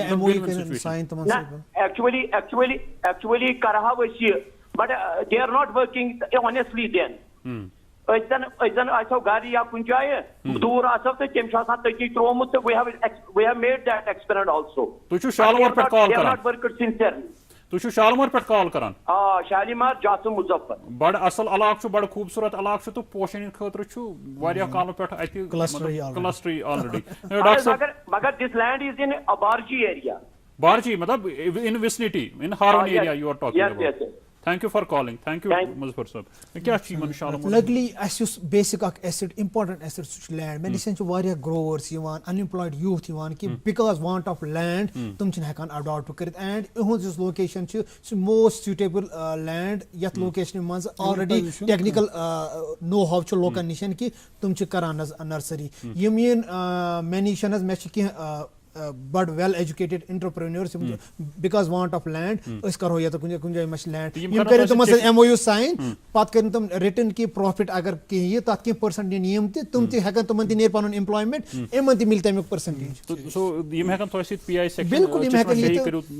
S12: actually करहा वसी but they are not working honestly then आसो गाड़ी या कुछ जाए दूर आसो तो तम तथी त्रोमुत we have made that experiment also
S1: तुम शालीमार पे कॉल करान
S12: नॉट वर्कड सिंसियरली
S1: तुम शालीमार पे कॉल करान
S12: शालीमार जासम मुजफ्फर
S1: बड़ असल इलाक बड़ खूबसूरत इलाक तो पोशन खतर काल पे क्लस्टरी ऑलरेडी
S12: मगर दिस लैंड इज इन बारजी एरिया
S1: बारजी मतलब in vicinity in Harwan area you are talking about Thank you for calling. Thank you, Muzaffar Sahab. क्या चीज़ मन शालम?
S3: Luckily, as basic asset, important asset such land. मैंने इसे जो वारिया growers युवान, unemployed youth युवान कि because want of land, तुम चिन्ह हेकान adopt करित and इहुँ जिस location च most suitable land यत location मंज़ already technical know-how च लोकन निशन कि तुम च करान nursery. यमीन mention as मैं कि but well educated entrepreneurs because want of land अस करो या तो कुंजा मश land यम करें तो मसल MOU sign पात करें तुम written की profit अगर कि ये तात की परसेंट नियम ते तुम ते हेकन तुम नेर पानुन employment एमन ते मिलता है परसेंटेज
S1: सो यम हेकन तो सित PI सेक्शन
S3: बिल्कुल यम हेकन ये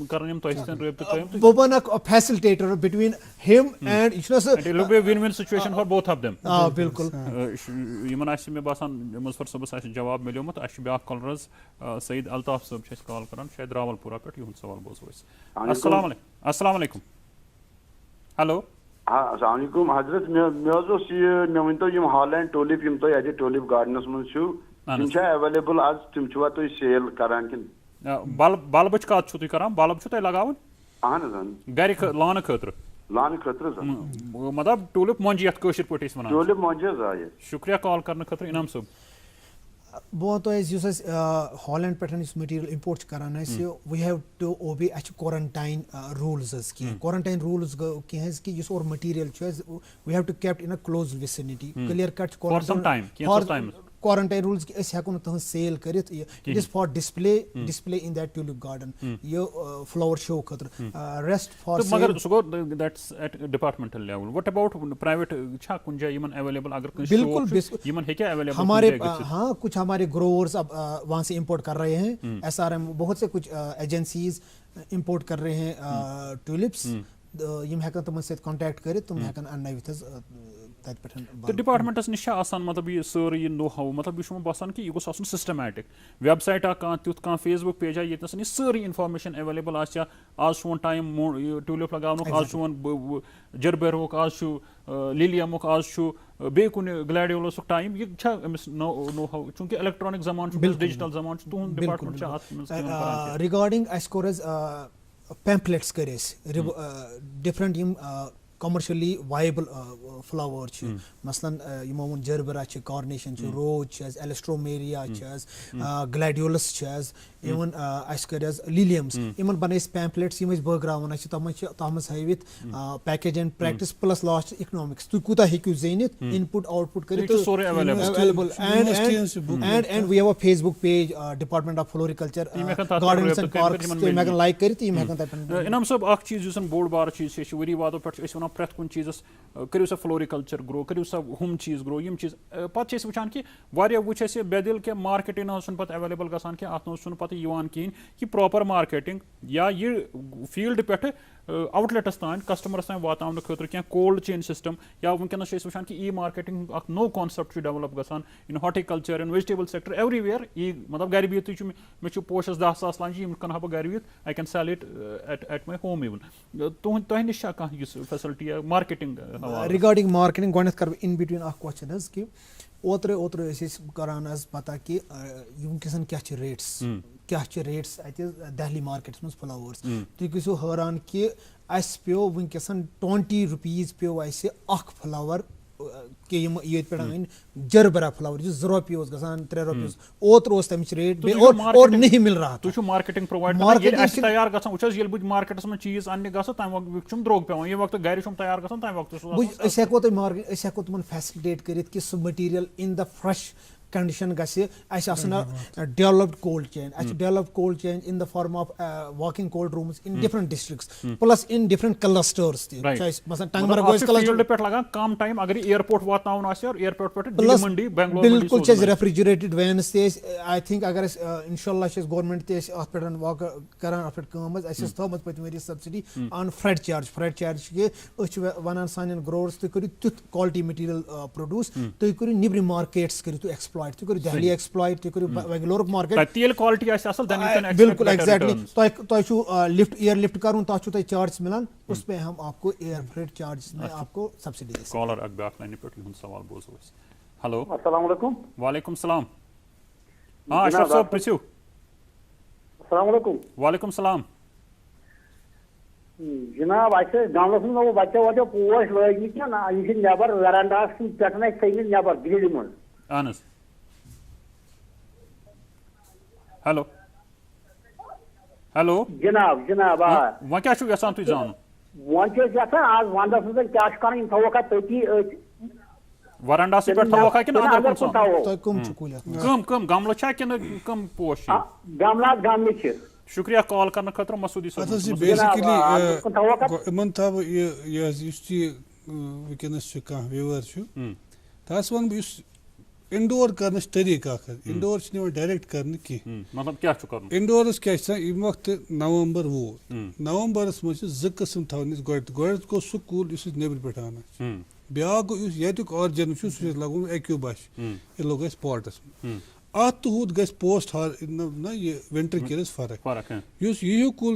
S1: करन यम तो सित रेप तो
S3: वो बन a facilitator between him and you know
S1: it will be a win-win situation for both of them
S3: बिल्कुल
S1: यमन आसी में बासान मुजफ्फर साहब आसी जवाब मिलियोमत आसी ब्या कॉलरस सईद अल्ताफ साहब छे कॉल करन शायद रावलपुरा पे युन सवाल बोझो अस्सलाम वालेकुम हेलो
S13: हां अस्सलाम वालेकुम हजरत मे वनतो यम हॉलैंड टूलिप यम तो एज टूलिप गार्डनस मन छु यम छ अवेलेबल आज तुम छुवा तो सेल करान किन
S1: बल्ब का छु तु करान बल्ब छु तय लगावन
S13: आन
S1: गरि लान खतर मतलब टूलिप मंजी यत कशिर पट इस वनान
S13: टूलिप मंजी जाय
S1: शुक्रिया कॉल करन खतर इनाम साहब
S3: वो तो इस हॉलैंड पे मटीरियल इम्पोर्ट करान we have to obey quarantine rules की क्वारंटाइन रूल्स कि और material we have to kept in a close vicinity clear cut
S1: for
S3: quarantine rules कि अस हेको तुम सेल करित it is for display in that tulip garden ये flower show खतर रेस्ट फॉर
S1: मगर so go that's at departmental level what about private छा कुन जाय यमन अवेलेबल अगर कुछ
S3: बिल्कुल
S1: यमन है क्या अवेलेबल
S3: हमारे हाँ कुछ हमारे ग्रोवर्स अब वहाँ से इंपोर्ट कर रहे हैं SRM बहुत से कुछ एजेंसीज इंपोर्ट कर रहे हैं ट्यूलिप्स यम हेकन तुम सत कांटेक्ट कर तुम हेकन अन्नवित
S1: तो डिपार्टमेंटस निश मतलब ये सर ये नो हाउ मतलब यह बसान कि यह गोस आसन सिस्टमैटिक वेबसाइट तुथ कह फेसबुक पेजा ये सारी इन्फॉर्मेशन अवेलेबल आज सोन टाइम ट्यूलिप लगानुक आज सोन जरबेरुक आज लिलियमुक आज बे कुन ग्लैडियोलस टाइम यह अमिस नो हाउ चूंकि इलेक्ट्रॉनिक जमान डिजिटल जमान तुहद डिपार्टमेंट
S3: रिगार्डिंग अस कोर पैम्पलेट्स कर डिफरेंट यम commercially viable flowers मसलन यमो वोन gerbera carnation rose alstroemeria gladiolus even अस कर लिलियम्स इन बन पैम्पलेट्स यम बगरावन तथ हवित package and practice plus last economics तुम कूता हेकु ज़ेनित इनपुट आउटपुट कर available and we have a Facebook page department of floriculture gardens and parks तुम हेकन लाइक करित यम हेकन तत
S1: इनाम साहब अख चीज बोड़ बार चीज वरी वादों पे प्रत कुन चीज़स करू सा फ्लोरिकल्चर ग्रो करू सा हम चीज़ ग्रो यम चीज़ पे वुचान कि वुच बेदिल के मार्केटिंग पे अवेलेबल गसान कि अत पे कहें कि प्रॉपर मार्केटिंग या ये फील्ड पे आउटलेटस तान कस्टमरस तान वातावन खतर क्या कोल्ड चेन सिस्टम या वनकस वुचान कि ई मार्केटिंग नो कॉन्सेप्ट डेवलप गसान इन हॉर्टिकल्चर इन वेजिटेबल सेक्टर एवरीवेयर ई मतलब घर बिहत मे पोशस 10 सास लांच यम कन बह घर बिहत I can sell it at my home even तुह निश कह फैसिलिटी मार्केटिंग
S3: रिगार्डिंग मार्केटिंग गोड कर इन बिटवीन क्वेश्चन कि ओत्र करान पता कि वनकसन क्या रेट्स दहली मार्केट्स मज फ्लावर्स तुम गो हैरान कि अस पे वनकसन 20 रुपीज पे अख फ्लावर कि ये पे जरबरा फ्लावर जो 2 रुपये गसान 3 रुपये ओत्र तमिच रेट और नहीं मिल रहा
S1: तुम मार्केटिंग प्रोवाइड तैयार गसान बह मार्केटस में चीज अन्न गो तम वक्त द्रोग पे ये वक्त घर तैयार गसान तम वक्त
S3: हेको तुम फैसिलिटेट करित कि सह material in the fresh condition developed cold chain developed cold chain in the form of walking cold rooms in different districts plus in different clusters
S1: come time अगर एयरपोर्ट वातावन और एयरपोर्ट पे दिल्ली मंडी बेंगलोर
S3: बिल्कुल रेफ्रिजरेटेड वैन्स आई थिंक अगर इंशाल्लाह government पे वाक कर पत worry subsidy on freight charge के वन सान ग्रोवर्स तुम करो तुथ क्वालिटी मटीरियल प्रोड्यूस तुम करो निब्र मार्केट्स करो एक्सप्लॉइट तुम करो दिल्ली एक्सप्लॉइट तुम करो बेंगलोर मार्केट
S1: तेल क्वालिटी
S3: बिल्कुल एग्जैक्टली लिफ्ट एयर लिफ्ट करूँ तथ चार्ज मिलान उस पे हम आपको एयर फ्रेट चार्ज में आपको सब्सिडी दें।
S1: कॉलर अकबाक लाइन पे सवाल बोझो हेलो
S14: अस्सलाम वालेकुम।
S1: वालेकुम सलाम। हाँ अशरफ साहब पृछ्यू।
S14: अस्सलाम वालेकुम।
S1: वालेकुम सलाम।
S14: जनाब गाँव वो बच्चो पोश लगे क्या यह नबर वरांडास पे थी नबर ग्रिल मज
S1: अहन हेलो हेलो
S14: जनाब जनाब
S1: वह क्या यसान तुम जान
S14: वन आज वंदस मज क्या कर थोक तथी
S1: वरांडा पे थोक कम गमल कम पोश
S14: गमला गमल
S1: शुक्रिया कॉल करने खतर मसूदी
S2: व्यूवर तस वन इंडोर कर तरीक इंडोर डायरेक्ट कर
S1: मतलब क्या
S2: इंडोरस क्या वक्त नवंबर वोत नवंबरस मज 2 किस्म थवन गो सह कुल नबर पे आना ब्या गो युक ऑर्जिन सह लगन एक्यूबश यह लोग पॉटस अत तुहद ग पोस्ट ना ये विंटर किरस फर्क यह कुल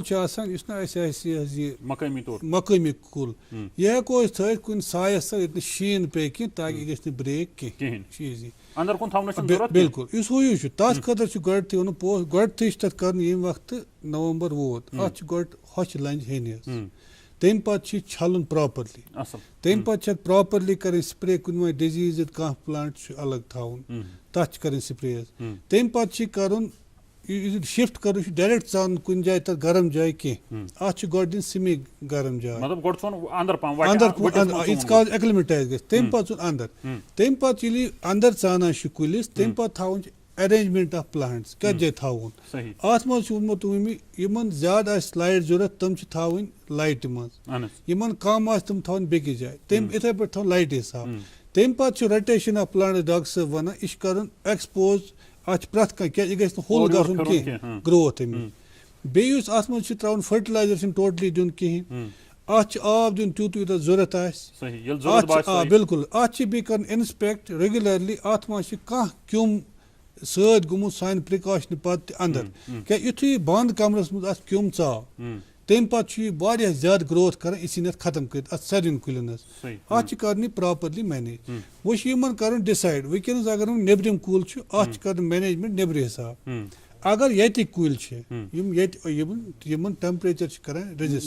S2: मकामी कुल यह हेको थ कुन सायस शीन पे कह ताकि गि ब्रेक कह
S1: अंदर कुन थवन
S2: बिल्कुल हूँ तथ खतर गड थी वन पोस्ट गड थी तथ कर यम वक्त नवंबर वोत अत गड हच लंज हेन तम पे छलन प्रॉपरली तम पे प्रॉपरली कर स्प्रे कुन डिजीज कह प्लांट अलग थवन तथ कर स्प्रे तम पे कर शिफ्ट कर डायरेक्ट चान कुन जाए तक गर्म जाए कह अत गोड़ दिन सिमी गर्म जाए इट्स कॉल्ड एक्लिमेटाइज तम पे अंदर तम पे अंदर चाना कुलिस तम पे थवन अरेंजमेंट ऑफ प्लांट्स क्या जाए थवन अत मन ज्यादा लाइट जरूरत तम थवन लाइट मन कम तम थवन बेकि जाए तम इथे पे थवन लाइट हिसाब तम पे रोटेशन ऑफ प्लांट डॉक्टर साहब वन यह कर एक्सपोज अत प्रत क्या यह गो होल गह ग्रोथ बेस अत मन त्रावन फर्टिलाइजर टोटली दिन कहें अत आब दिन तूत यूत जरूरत बिल्कुल अत बे कर इंस्पेक्ट रेगुलरली अत मह क्युम सद गुमुत सान प्रिकॉशन पत अंदर क्या युथु बंद कमरस मज क्युम चाव तम पे ज्यादा ग्रोथ कर इसी खत्म कर सरिन कुलन अत कर प्रॉपरली मैनेज वो कर डिसाइड वनस अगर नेबरिम कुल अत कर मैनेजमेंट नेबर हिसाब अगर ये कुल टेम्परेचर कर रेजिस्ट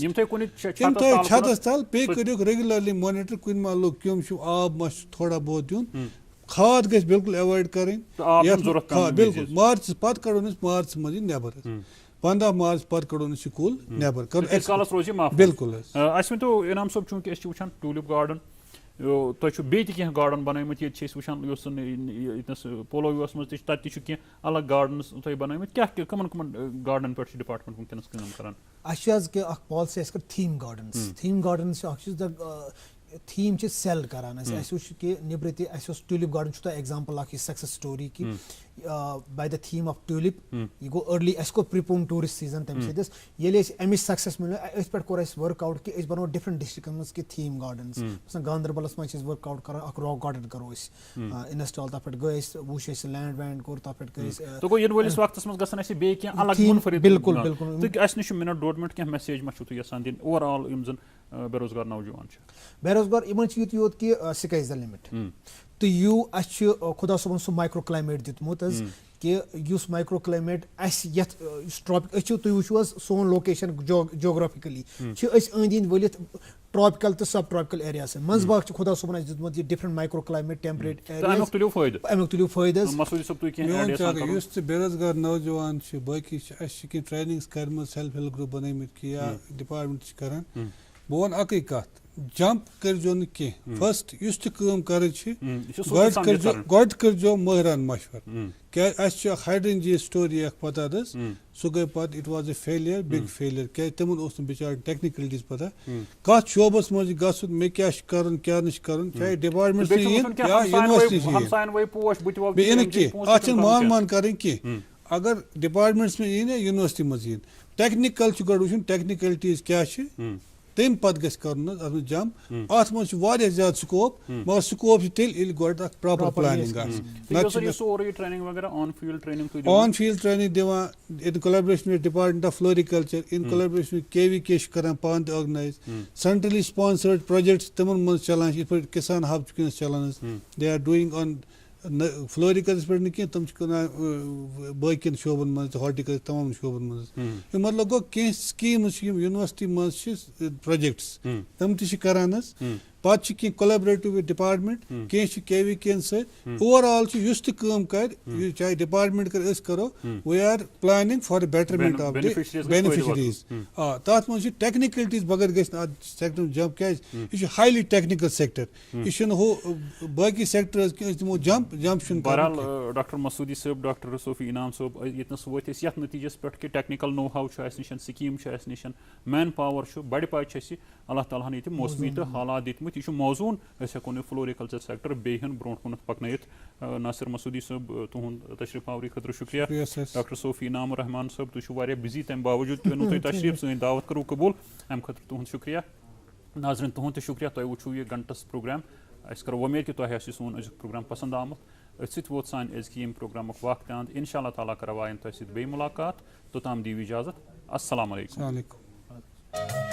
S2: छतस तल पे करो रेगुलरली मॉनिटर कुन मा लोग क्युम आब मा थोड़ा बहुत दिन खाद गई बिल्कुल अवॉइड करें बिल्कुल मार्च पत कड़ो मार्च मज नेबर 15 मार्च पत कड़ो कुल नेबर कर बिल्कुल
S1: इनाम साहब चूंकि वुचान टूलिप गार्डन तुम बेह गार्डन बनमत ये वुचान पोलोवियोस मज तक अलग गार्डन तुम बनमत क्या कमन गार्डन पे डिपार्टमेंट वनकस करान
S3: policy theme garden theme sell करान कि निब्र tulip garden example success story कि by the theme of tulip यह गो अर्ली को प्रिपोन टूरिस्ट सीजन तम अमिच सक्सेस मिलो पे कोर वर्कआउट कि बनो डिफरेंट डिस्ट्रिक्टन मज कि थीम गार्डन गांदरबलस मज वर्कआउट कर रॉक गार्डन करो इंस्टॉल तथ पे गए वुच लैंड वैंड कोर तथ पे
S1: बिल्कुल बिल्कुल मिनट डोड मिनट क्या मैसेज मा यसान दिन ओवरऑल जन बेरोजगार नौजवान
S3: बेरोजगार इन योत कि स्काइज द लिमिट तो यू खुदा सोबन सह माइक्रो क्लाइमेट दितमुत कि माइक्रो क्लाइमेट ट्रॉपिक तुम वो सोन लोकेशन जोग्राफिकली अंद वलित ट्रॉपिकल तो सब ट्रॉपिकल एरिया से मंज बाग खुदा सोबन दितमुत different micro climate temperate area तुलियो फायदा
S2: बेरोजगार नौजवान बाकी ट्रेनिंग कर सेल्फ हेल्प ग्रुप बनमित या डिपार्टमेंट कर बह वन अक कत जंप करो कह फर्स्ट कर कर महरान मशवर क्या हाइड्रेंजी स्टोरी पता सह गई पे it was a failure big failure क्या तमन बिचार टेक्निकलिटीज पता कत शोबस मज गन मे क्या क्या चाहे डिपार्टमेंट या यूनिवर्सिटी अत मान मान कर अगर डिपार्टमेंट्स में यी ना यूनिवर्सिटी मज यी टेक्निकल गो वो टेक्निकलिटीज क्या तम पे गम जंप अत मज ज्यादा स्कोप मगर स्कोप तेल proper planning on field training दिवान in collaboration with department of floriculture in collaboration with KVK करान पान ऑर्गेनाइज सेंट्रली स्पॉन्सर्ड प्रोजेक्ट्स तमन मज चलान इत किसान हब चलान they are doing on floriculture पे कह तम बाकिन शोबन मज हॉर्टिकल्चर तमाम शोबन मज मतलब गो कह स्कीम्स यूनिवर्सिटी मज प्रोजेक्ट्स तम करान पे कह कोलैबोरेटिव विद डिपार्टमेंट कह KVK ओवरऑल कर चाहे डिपार्टमेंट करो we are planning for betterment of beneficiaries तथ मज टेक्निकलिटीज बगैर सेक्टर जंप क्या हाईली टेक्निकल सेक्टर यह हो बाकी सेक्टर दिमो जंप
S1: बहरहाल डॉक्टर मसूदी साहब डॉक्टर सोफी इनाम साहब यतनस वो ये नतीजस पे कि टेक्निकल नो हाउ निश स्कीम निश मैन पावर बड़ पाए अल्लाह ताला ये मौसमी तो हालात दितमुत यह मौजून हेको फ्लोरिकल्चर सेक्टर बेहन ब्रोह कुन पकनयत नासिर मसूदी साहब तुहद तशरीफ आवरी खतर शुक्रिया डॉक्टर सोफी इनाम रहमान साहब तुम बिजी तम बावजूद अनु तुम तशरीफ सी दावत करो कबूल अम खतर तुहद शुक्रिया नाजरन तुहद शुक्रिया तुम वो यह घंटस प्रोग्राम करो उम्मीद कि तुम सोन अजुक प्रोग्राम पसंद आमुत अत वो सान अजक प्रोग्राम वक्त अंद इंशाअल्लाह ताला करवायन तुम मुलाकात तोताम दीव इजाजत अस्सलाम वालेकुम।